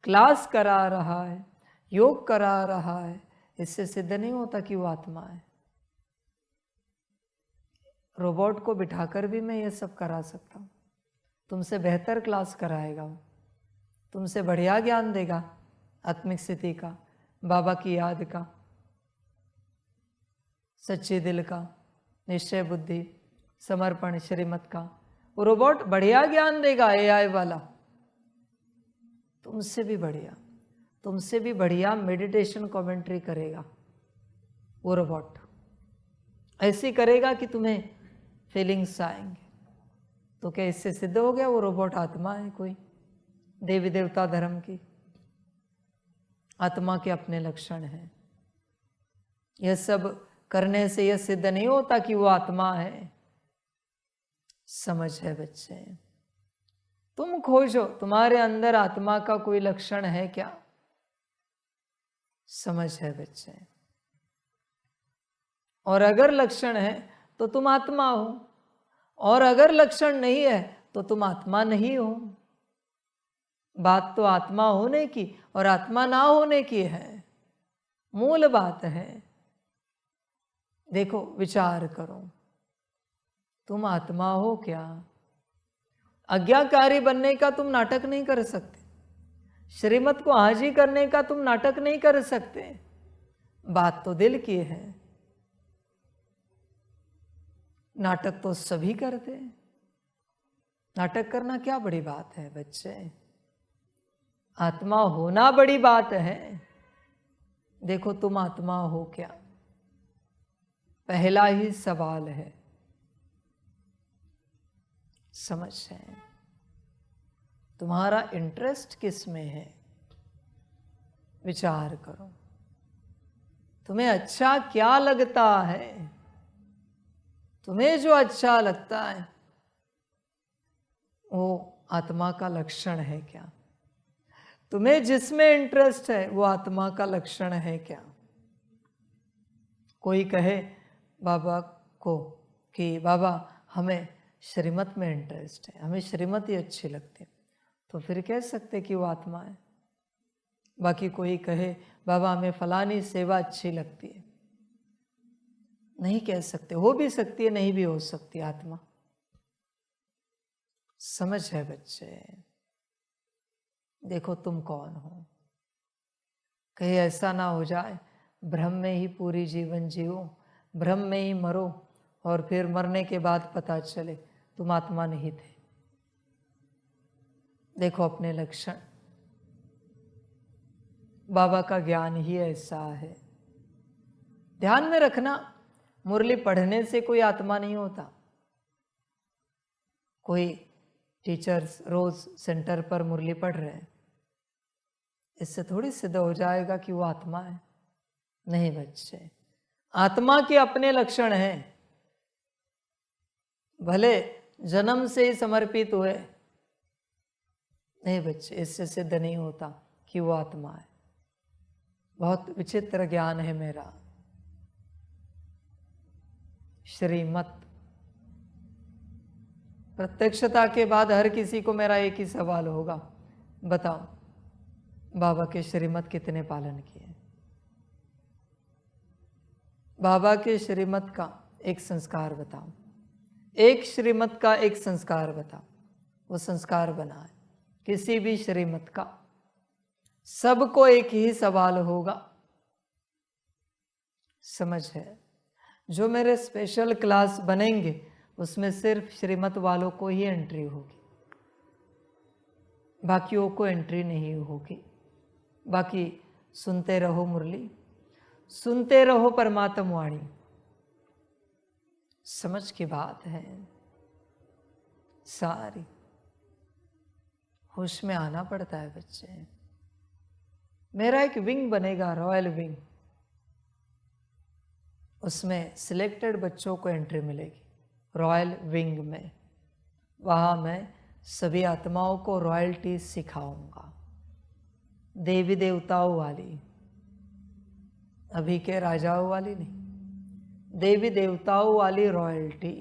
क्लास करा रहा है, योग करा रहा है, इससे सिद्ध नहीं होता कि वो आत्मा है। रोबोट को बिठाकर भी मैं ये सब करा सकता हूँ। तुमसे बेहतर क्लास कराएगा वो, तुमसे बढ़िया ज्ञान देगा आत्मिक स्थिति का, बाबा की याद का, सच्चे दिल का, निश्चय बुद्धि, समर्पण, श्रीमत का। वो रोबोट बढ़िया ज्ञान देगा, एआई वाला, तुमसे भी बढ़िया, तुमसे भी बढ़िया मेडिटेशन कमेंट्री करेगा वो रोबोट। ऐसी करेगा कि तुम्हें फीलिंग्स आएंगे। तो क्या इससे सिद्ध हो गया वो रोबोट आत्मा है? कोई देवी देवता धर्म की आत्मा के अपने लक्षण हैं। यह सब करने से यह सिद्ध नहीं होता कि वो आत्मा है। समझ है बच्चे? तुम खोजो तुम्हारे अंदर आत्मा का कोई लक्षण है क्या? समझ है बच्चे? और अगर लक्षण है तो तुम आत्मा हो, और अगर लक्षण नहीं है तो तुम आत्मा नहीं हो। बात तो आत्मा होने की और आत्मा ना होने की है, मूल बात है। देखो, विचार करो, तुम आत्मा हो क्या? आज्ञाकारी बनने का तुम नाटक नहीं कर सकते, श्रीमत को हाजी करने का तुम नाटक नहीं कर सकते। बात तो दिल की है। नाटक तो सभी करते हैं। नाटक करना क्या बड़ी बात है बच्चे? आत्मा होना बड़ी बात है। देखो, तुम आत्मा हो क्या? पहला ही सवाल है। समझ है? तुम्हारा इंटरेस्ट किस में है? विचार करो, तुम्हें अच्छा क्या लगता है? तुम्हें जो अच्छा लगता है वो आत्मा का लक्षण है क्या? तुम्हें जिसमें इंटरेस्ट है वो आत्मा का लक्षण है क्या? कोई कहे बाबा को कि बाबा हमें श्रीमत में इंटरेस्ट है, हमें श्रीमत ही अच्छी लगती है, तो फिर कह सकते कि वो आत्मा है। बाकी कोई कहे बाबा हमें फलानी सेवा अच्छी लगती है, नहीं कह सकते। हो भी सकती है, नहीं भी हो सकती आत्मा। समझ है बच्चे? देखो, तुम कौन हो? कहीं ऐसा ना हो जाए भ्रम में ही पूरी जीवन जियो, भ्रम में ही मरो, और फिर मरने के बाद पता चले तुम आत्मा नहीं थे। देखो अपने लक्षण, बाबा का ज्ञान ही ऐसा है। ध्यान में रखना, मुरली पढ़ने से कोई आत्मा नहीं होता। कोई टीचर्स रोज सेंटर पर मुरली पढ़ रहे हैं, इससे थोड़ी सिद्ध हो जाएगा कि वो आत्मा है। नहीं बच्चे, आत्मा के अपने लक्षण हैं। भले जन्म से ही समर्पित हुए, नहीं बच्चे, इससे सिद्ध नहीं होता कि वो आत्मा है। बहुत विचित्र ज्ञान है मेरा। श्रीमत, प्रत्यक्षता के बाद हर किसी को मेरा एक ही सवाल होगा, बताओ बाबा के श्रीमत कितने पालन किए? बाबा के श्रीमत का एक संस्कार बताओ, एक श्रीमत का एक संस्कार बता, वो संस्कार बना है। किसी भी श्रीमत का सबको एक ही सवाल होगा, समझ है। जो मेरे स्पेशल क्लास बनेंगे उसमें सिर्फ श्रीमत वालों को ही एंट्री होगी, बाकियों को एंट्री नहीं होगी। बाकी सुनते रहो मुरली, सुनते रहो परमात्मा वाणी, समझ की बात है। सारी होश में आना पड़ता है बच्चे। मेरा एक विंग बनेगा, रॉयल विंग, उसमें सिलेक्टेड बच्चों को एंट्री मिलेगी रॉयल विंग में। वहाँ मैं सभी आत्माओं को रॉयल्टी सिखाऊंगा, देवी देवताओं वाली, अभी के राजाओं वाली नहीं, देवी देवताओं वाली रॉयल्टी।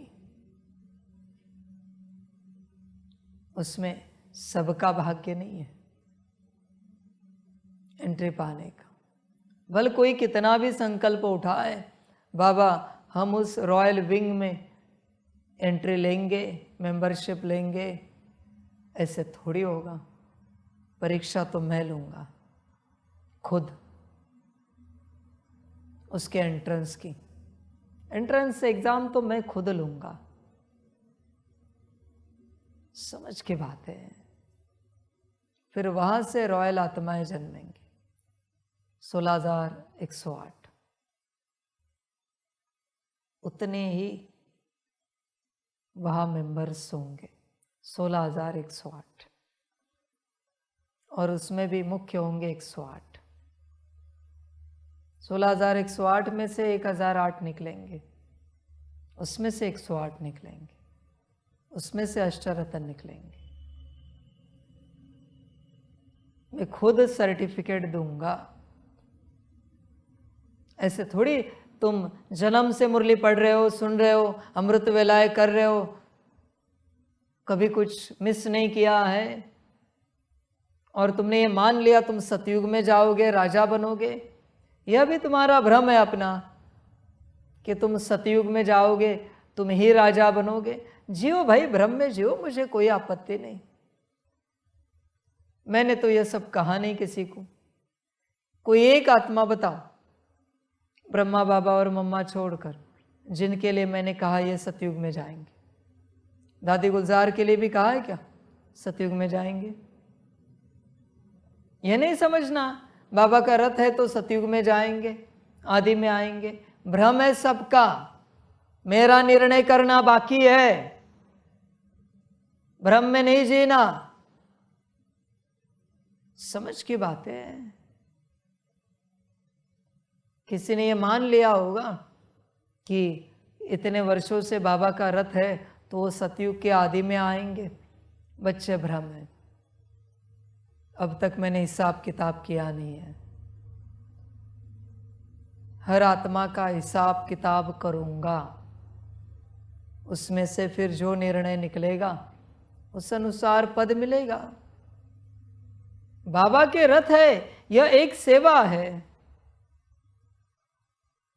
उसमें सबका भाग्य नहीं है एंट्री पाने का। भले कोई कितना भी संकल्प उठाए, बाबा हम उस रॉयल विंग में एंट्री लेंगे, मेंबरशिप लेंगे, ऐसे थोड़ी होगा। परीक्षा तो मैं लूँगा खुद, उसके एंट्रेंस की, एंट्रेंस एग्ज़ाम तो मैं खुद लूँगा। समझ की बात है। फिर वहाँ से रॉयल आत्माएं जन्मेंगी 16,108, उतने ही वहाँ मेंबर्स होंगे 16,108, और उसमें भी मुख्य होंगे 108। 16,108 में से 1,008 निकलेंगे, उसमें से 108 निकलेंगे, उसमें से अष्टरत्न निकलेंगे। मैं खुद सर्टिफिकेट दूंगा। ऐसे थोड़ी तुम जन्म से मुरली पढ़ रहे हो, सुन रहे हो, अमृत वेलाएं कर रहे हो, कभी कुछ मिस नहीं किया है, और तुमने ये मान लिया तुम सतयुग में जाओगे, राजा बनोगे। यह भी तुम्हारा भ्रम है अपना कि तुम सतयुग में जाओगे, तुम ही राजा बनोगे। जियो भाई, भ्रम में जियो, मुझे कोई आपत्ति नहीं। मैंने तो यह सब कहा नहीं किसी को। कोई एक आत्मा बताओ, ब्रह्मा बाबा और मम्मा छोड़कर, जिनके लिए मैंने कहा ये सतयुग में जाएंगे। दादी गुलजार के लिए भी कहा है क्या सतयुग में जाएंगे? यह नहीं समझना बाबा का रथ है तो सतयुग में जाएंगे, आदि में आएंगे। भ्रम है सबका, मेरा निर्णय करना बाकी है। भ्रम में नहीं जीना, समझ की बात है। किसी ने ये मान लिया होगा कि इतने वर्षों से बाबा का रथ है तो वो सतयुग के आदि में आएंगे। बच्चे, भ्रम है। अब तक मैंने हिसाब किताब किया नहीं है। हर आत्मा का हिसाब किताब करूंगा, उसमें से फिर जो निर्णय निकलेगा उस अनुसार पद मिलेगा। बाबा के रथ है, यह एक सेवा है।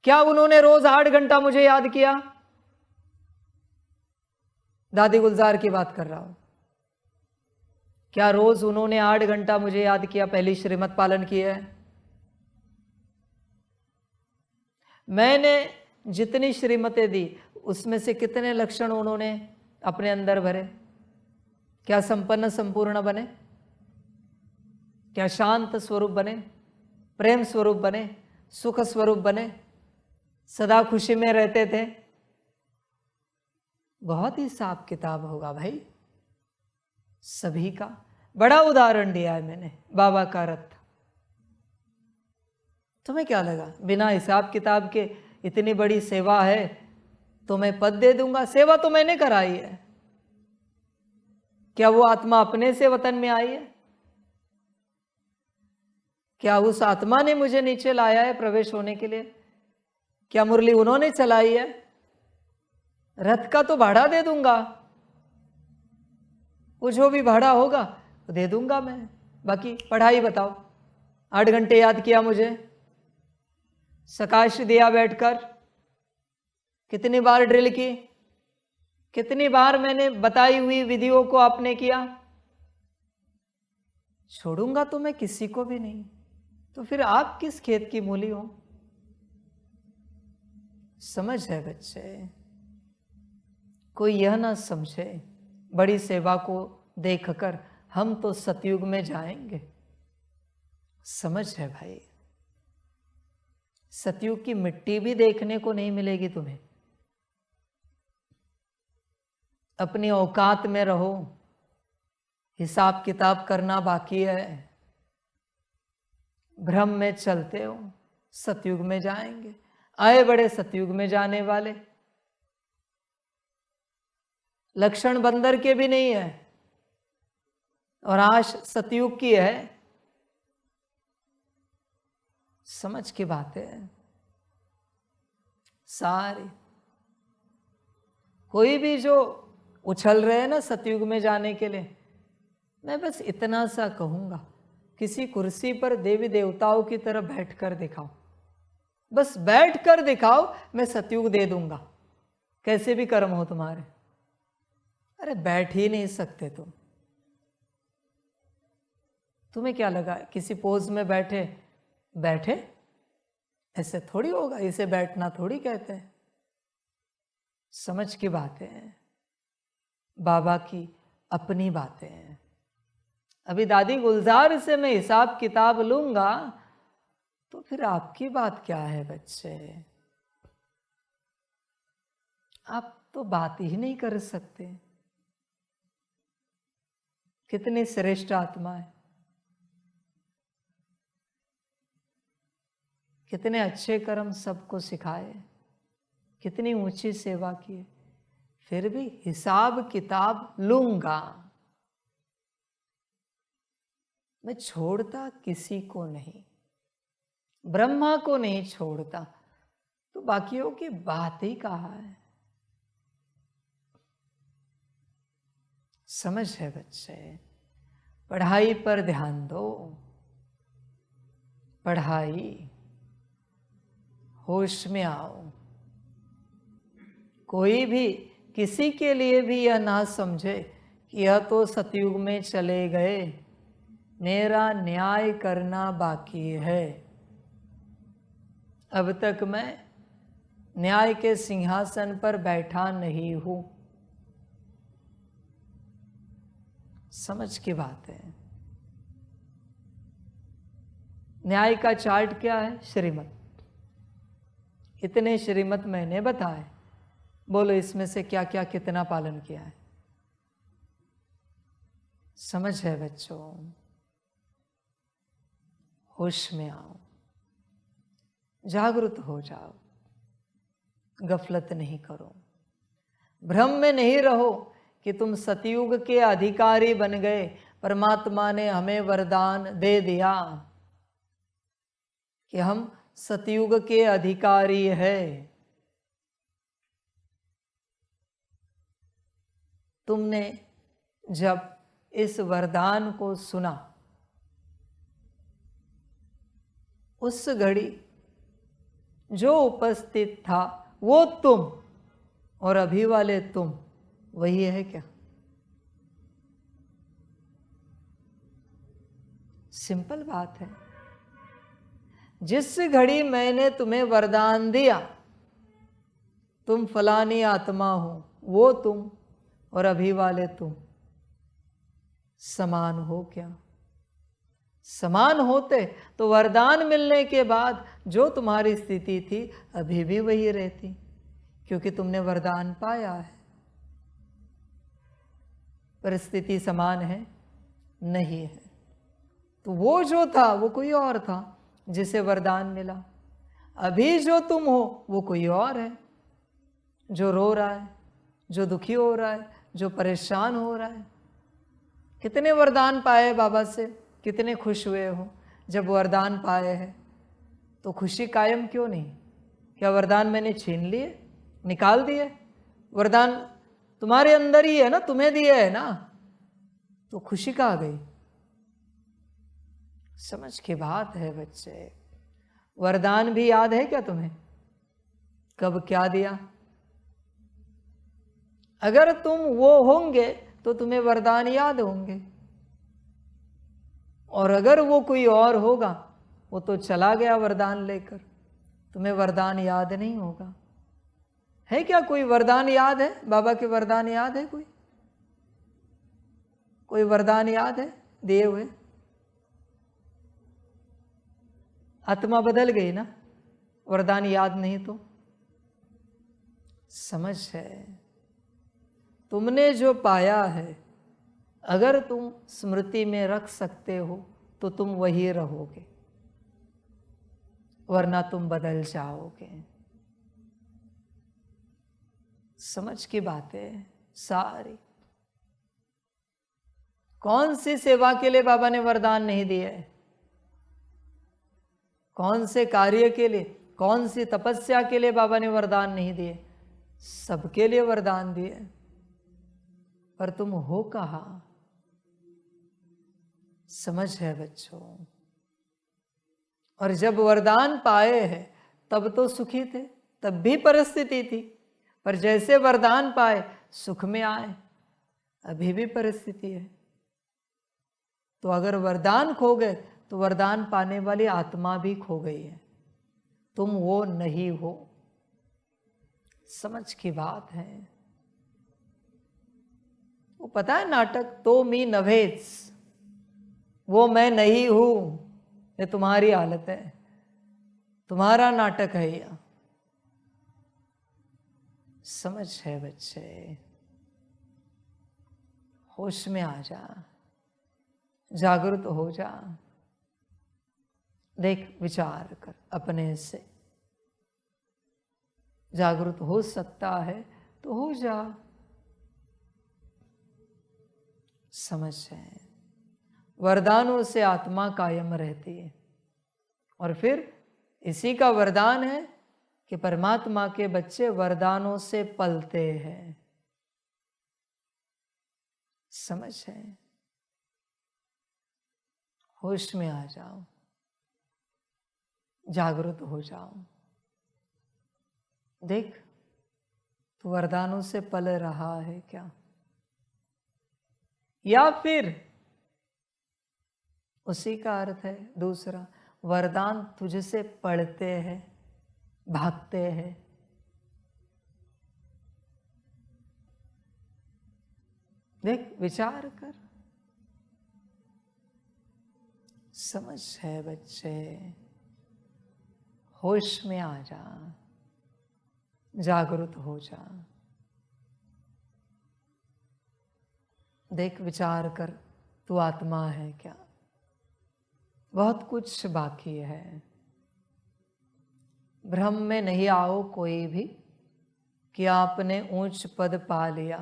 क्या उन्होंने रोज 8 घंटा मुझे याद किया? दादी गुलजार की बात कर रहा हूं। क्या रोज उन्होंने 8 घंटा मुझे याद किया? पहली श्रीमत पालन की है। मैंने जितनी श्रीमतें दी उसमें से कितने लक्षण उन्होंने अपने अंदर भरे? क्या संपन्न संपूर्ण बने? क्या शांत स्वरूप बने? प्रेम स्वरूप बने? सुख स्वरूप बने? सदा खुशी में रहते थे? बहुत ही हिसाब किताब होगा भाई सभी का। बड़ा उदाहरण दिया है मैंने, बाबा का रथ। तुम्हें क्या लगा बिना हिसाब किताब के इतनी बड़ी सेवा है तो मैं पद दे दूंगा? सेवा तो मैंने कराई है। क्या वो आत्मा अपने से वतन में आई है? क्या उस आत्मा ने मुझे नीचे लाया है प्रवेश होने के लिए? क्या मुरली उन्होंने चलाई है? रथ का तो भाड़ा दे दूंगा, वो जो भी भाड़ा होगा वो दे दूंगा मैं। बाकी पढ़ाई बताओ। 8 घंटे याद किया मुझे, सकाश दिया बैठकर, कितनी बार ड्रिल की, कितनी बार मैंने बताई हुई विधियों को आपने किया? छोड़ूंगा तो मैं किसी को भी नहीं, तो फिर आप किस खेत की मूली हो? समझ है बच्चे? कोई यह ना समझे बड़ी सेवा को देखकर हम तो सतयुग में जाएंगे। समझ है भाई? सतयुग की मिट्टी भी देखने को नहीं मिलेगी तुम्हें। अपनी औकात में रहो, हिसाब किताब करना बाकी है। भ्रम में चलते हो, सतयुग में जाएंगे। आए बड़े सतयुग में जाने वाले, लक्षण बंदर के भी नहीं है और आश सतयुग की है। समझ की बात है सारी। कोई भी जो उछल रहे हैं ना सतयुग में जाने के लिए, मैं बस इतना सा कहूंगा, किसी कुर्सी पर देवी देवताओं की तरह बैठ कर दिखाओ, बस बैठ कर दिखाओ, मैं सतयुग दे दूंगा, कैसे भी कर्म हो तुम्हारे। अरे बैठ ही नहीं सकते तुम। तुम्हें क्या लगा किसी पोज में बैठे बैठे? ऐसे थोड़ी होगा, इसे बैठना थोड़ी कहते हैं। समझ की बातें हैं, बाबा की अपनी बातें हैं। अभी दादी गुलजार से मैं हिसाब किताब लूंगा तो फिर आपकी बात क्या है बच्चे? आप तो बात ही नहीं कर सकते। कितनी श्रेष्ठ आत्मा है, कितने अच्छे कर्म सबको सिखाए, कितनी ऊंची सेवा की, फिर भी हिसाब किताब लूंगा। मैं छोड़ता किसी को नहीं, ब्रह्मा को नहीं छोड़ता, तो बाकियों की बात ही कहाँ है? समझ है बच्चे? पढ़ाई पर ध्यान दो, पढ़ाई, होश में आओ। कोई भी किसी के लिए भी यह ना समझे कि यह तो सतयुग में चले गए, मेरा न्याय करना बाकी है। अब तक मैं न्याय के सिंहासन पर बैठा नहीं हूं। समझ की बात है। न्याय का चार्ट क्या है? श्रीमत। इतने श्रीमत मैंने बताए, बोलो इसमें से क्या क्या कितना पालन किया है? समझ है बच्चों? होश में आओ, जागृत हो जाओ, गफलत नहीं करो, भ्रम में नहीं रहो कि तुम सतयुग के अधिकारी बन गए। परमात्मा ने हमें वरदान दे दिया कि हम सतयुग के अधिकारी है। तुमने जब इस वरदान को सुना, उस घड़ी जो उपस्थित था वो तुम, और अभी वाले तुम वही है क्या? सिंपल बात है। जिस घड़ी मैंने तुम्हें वरदान दिया, तुम फलानी आत्मा हो, वो तुम और अभी वाले तुम समान हो क्या? समान होते तो वरदान मिलने के बाद जो तुम्हारी स्थिति थी अभी भी वही रहती, क्योंकि तुमने वरदान पाया है। परिस्थिति समान है? नहीं है। तो वो जो था वो कोई और था जिसे वरदान मिला। अभी जो तुम हो वो कोई और है, जो रो रहा है, जो दुखी हो रहा है, जो परेशान हो रहा है। कितने वरदान पाए बाबा से, कितने खुश हुए हो जब वरदान पाए हैं। तो खुशी कायम क्यों नहीं? क्या वरदान मैंने छीन लिए, निकाल दिए? वरदान तुम्हारे अंदर ही है ना, तुम्हें दिए है ना, तो खुशी कहाँ गई? समझ की बात है बच्चे। वरदान भी याद है क्या तुम्हें? कब क्या दिया? अगर तुम वो होंगे तो तुम्हें वरदान याद होंगे, और अगर वो कोई और होगा, वो तो चला गया वरदान लेकर, तुम्हें वरदान याद नहीं होगा। है क्या कोई वरदान याद है? बाबा के वरदान याद है? कोई वरदान याद है दिए हुए? आत्मा बदल गई ना, वरदान याद नहीं तो समझ है। तुमने जो पाया है, अगर तुम स्मृति में रख सकते हो तो तुम वही रहोगे, वरना तुम बदल जाओगे। समझ की बातें सारी। कौन सी सेवा के लिए बाबा ने वरदान नहीं दिए? कौन से कार्य के लिए, कौन सी तपस्या के लिए बाबा ने वरदान नहीं दिए? सबके लिए वरदान दिए, पर तुम हो कहाँ? समझ है बच्चों। और जब वरदान पाए हैं तब तो सुखी थे, तब भी परिस्थिति थी, पर जैसे वरदान पाए सुख में आए, अभी भी परिस्थिति है। तो अगर वरदान खो गए तो वरदान पाने वाली आत्मा भी खो गई है, तुम वो नहीं हो। समझ की बात है। वो पता है नाटक तो मी नभेस, वो मैं नहीं हूं, ये तुम्हारी हालत है, तुम्हारा नाटक है यह। समझ है बच्चे, होश में आ जा, जागृत हो जा। देख, विचार कर, अपने से जागृत हो सकता है तो हो जा। समझ है, वरदानों से आत्मा कायम रहती है, और फिर इसी का वरदान है कि परमात्मा के बच्चे वरदानों से पलते हैं। समझ है, होश में आ जाओ, जागृत हो जाओ। देख, तू वरदानों से पल रहा है क्या? या फिर उसी का अर्थ है दूसरा, वरदान तुझसे पढ़ते हैं, भागते हैं। देख, विचार कर। समझ है बच्चे, होश में आ जा, जागृत हो जा। देख, विचार कर, तू आत्मा है क्या? बहुत कुछ बाकी है। भ्रम में नहीं आओ कोई भी कि आपने ऊंच पद पा लिया।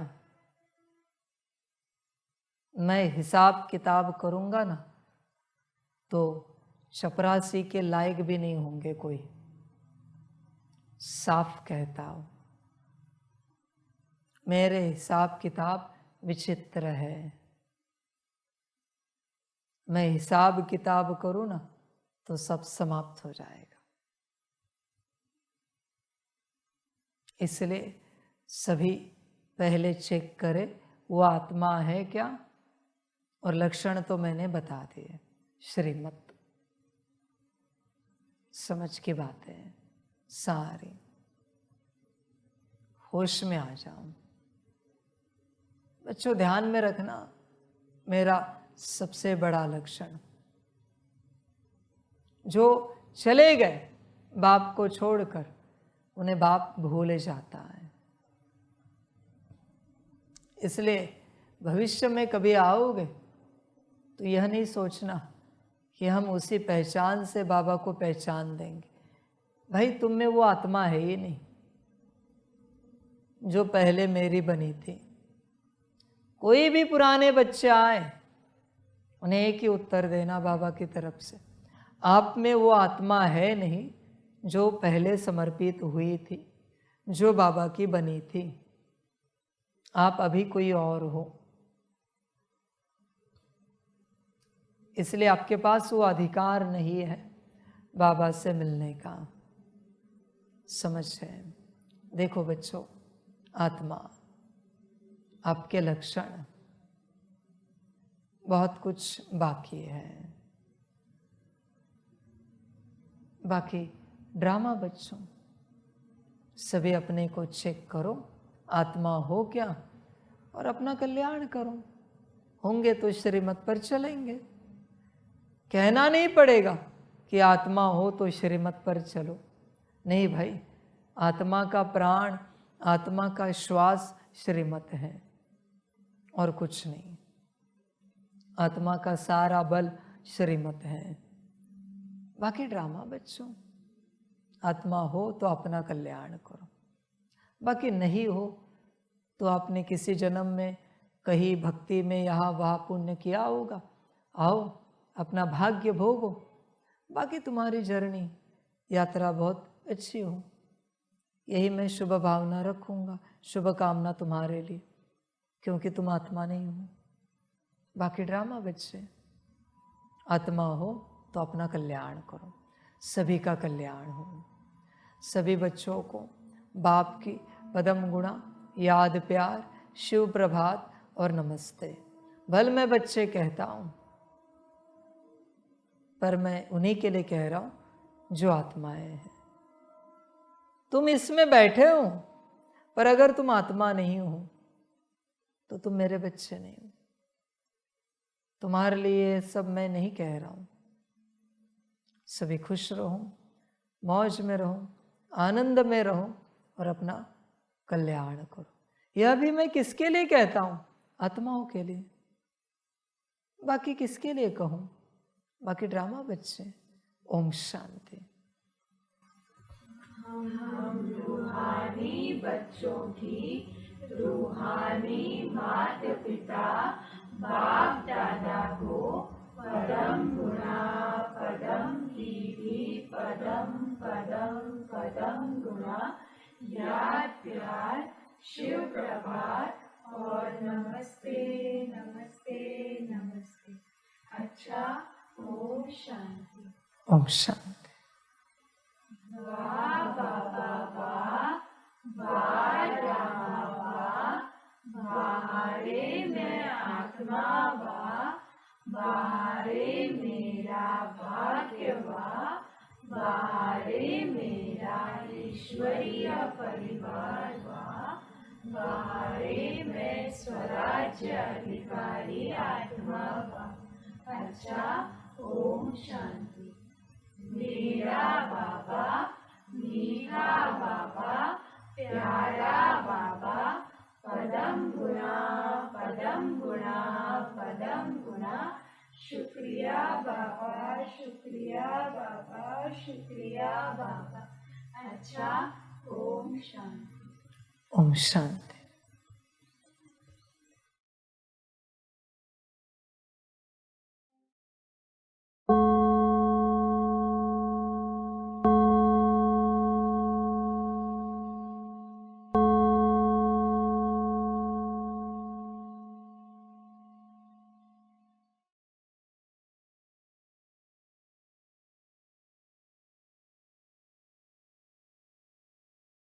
मैं हिसाब किताब करूंगा ना तो चपरासी के लायक भी नहीं होंगे कोई। साफ कहता हूं, मेरे हिसाब किताब विचित्र है। मैं हिसाब किताब करूं ना तो सब समाप्त हो जाएगा। इसलिए सभी पहले चेक करें वो आत्मा है क्या, और लक्षण तो मैंने बता दिए, श्रीमत। समझ की बातें सारी। होश में आ जाओ बच्चों। ध्यान में रखना, मेरा सबसे बड़ा लक्षण, जो चले गए बाप को छोड़कर, उन्हें बाप भूले जाता है। इसलिए भविष्य में कभी आओगे तो यह नहीं सोचना कि हम उसी पहचान से बाबा को पहचान देंगे। भाई, तुम में वो आत्मा है ही नहीं जो पहले मेरी बनी थी। कोई भी पुराने बच्चे आए, उन्हें एक ही उत्तर देना बाबा की तरफ से, आप में वो आत्मा है नहीं जो पहले समर्पित हुई थी, जो बाबा की बनी थी। आप अभी कोई और हो। इसलिए आपके पास वो अधिकार नहीं है बाबा से मिलने का। समझ है। देखो बच्चों, आत्मा आपके लक्षण, बहुत कुछ बाकी है। बाकी ड्रामा बच्चों, सभी अपने को चेक करो, आत्मा हो क्या, और अपना कल्याण करो। होंगे तो श्रीमत पर चलेंगे। कहना नहीं पड़ेगा कि आत्मा हो तो श्रीमत पर चलो। नहीं भाई, आत्मा का प्राण, आत्मा का श्वास श्रीमत है और कुछ नहीं। आत्मा का सारा बल श्रीमत है। बाकी ड्रामा बच्चों, आत्मा हो तो अपना कल्याण करो, बाकी नहीं हो तो आपने किसी जन्म में कहीं भक्ति में यहाँ वहाँ पुण्य किया होगा, आओ अपना भाग्य भोगो। बाकी तुम्हारी जर्नी, यात्रा बहुत अच्छी हो, यही मैं शुभ भावना रखूँगा, शुभ कामना तुम्हारे लिए, क्योंकि तुम आत्मा नहीं हो। बाकी ड्रामा बच्चे, आत्मा हो तो अपना कल्याण करो, सभी का कल्याण हो। सभी बच्चों को बाप की पदम गुणा, याद, प्यार, शिव प्रभात और नमस्ते। भल मैं बच्चे कहता हूँ, पर मैं उन्हीं के लिए कह रहा हूँ जो आत्माएं हैं। तुम इसमें बैठे हो, पर अगर तुम आत्मा नहीं हो तो तुम मेरे बच्चे नहीं हो। तुम्हारे लिए सब मैं नहीं कह रहा हूँ। सभी खुश रहो, मौज में रहो, आनंद में रहो और अपना कल्याण करो। यह भी मैं किसके लिए कहता हूँ? आत्माओं के लिए। बाकी किसके लिए कहूँ? बाकी ड्रामा बच्चे। ओम शांति। हम रूहानी बच्चों की रूहानी माता पिता बाप दादा को पदम गुणा पदम कीर्ति पदम पदम पदम गुणा याद प्यार शिव प्रभात और नमस्ते नमस्ते नमस्ते। अच्छा, ओम शांति। ओम शांति। वाह बाबा वाह, वाह रामा वाह, बाहरे मैं आत्मा वाह, बाहरे मेरा भाग्य वाह, बाहरे मेरा ईश्वरीय परिवार वाह, बाहरे मैं स्वराज्य अधिकारी आत्मा वाह। अच्छा, ओम शांति। मेरा बाबा, मीठा बाबा, प्यारा बाबा, पदम गुणा पदम गुणा पदम गुणा। शुक्रिया बाबा, शुक्रिया बाबा, शुक्रिया बाबा। अच्छा, ओम शांति। ओम शांति।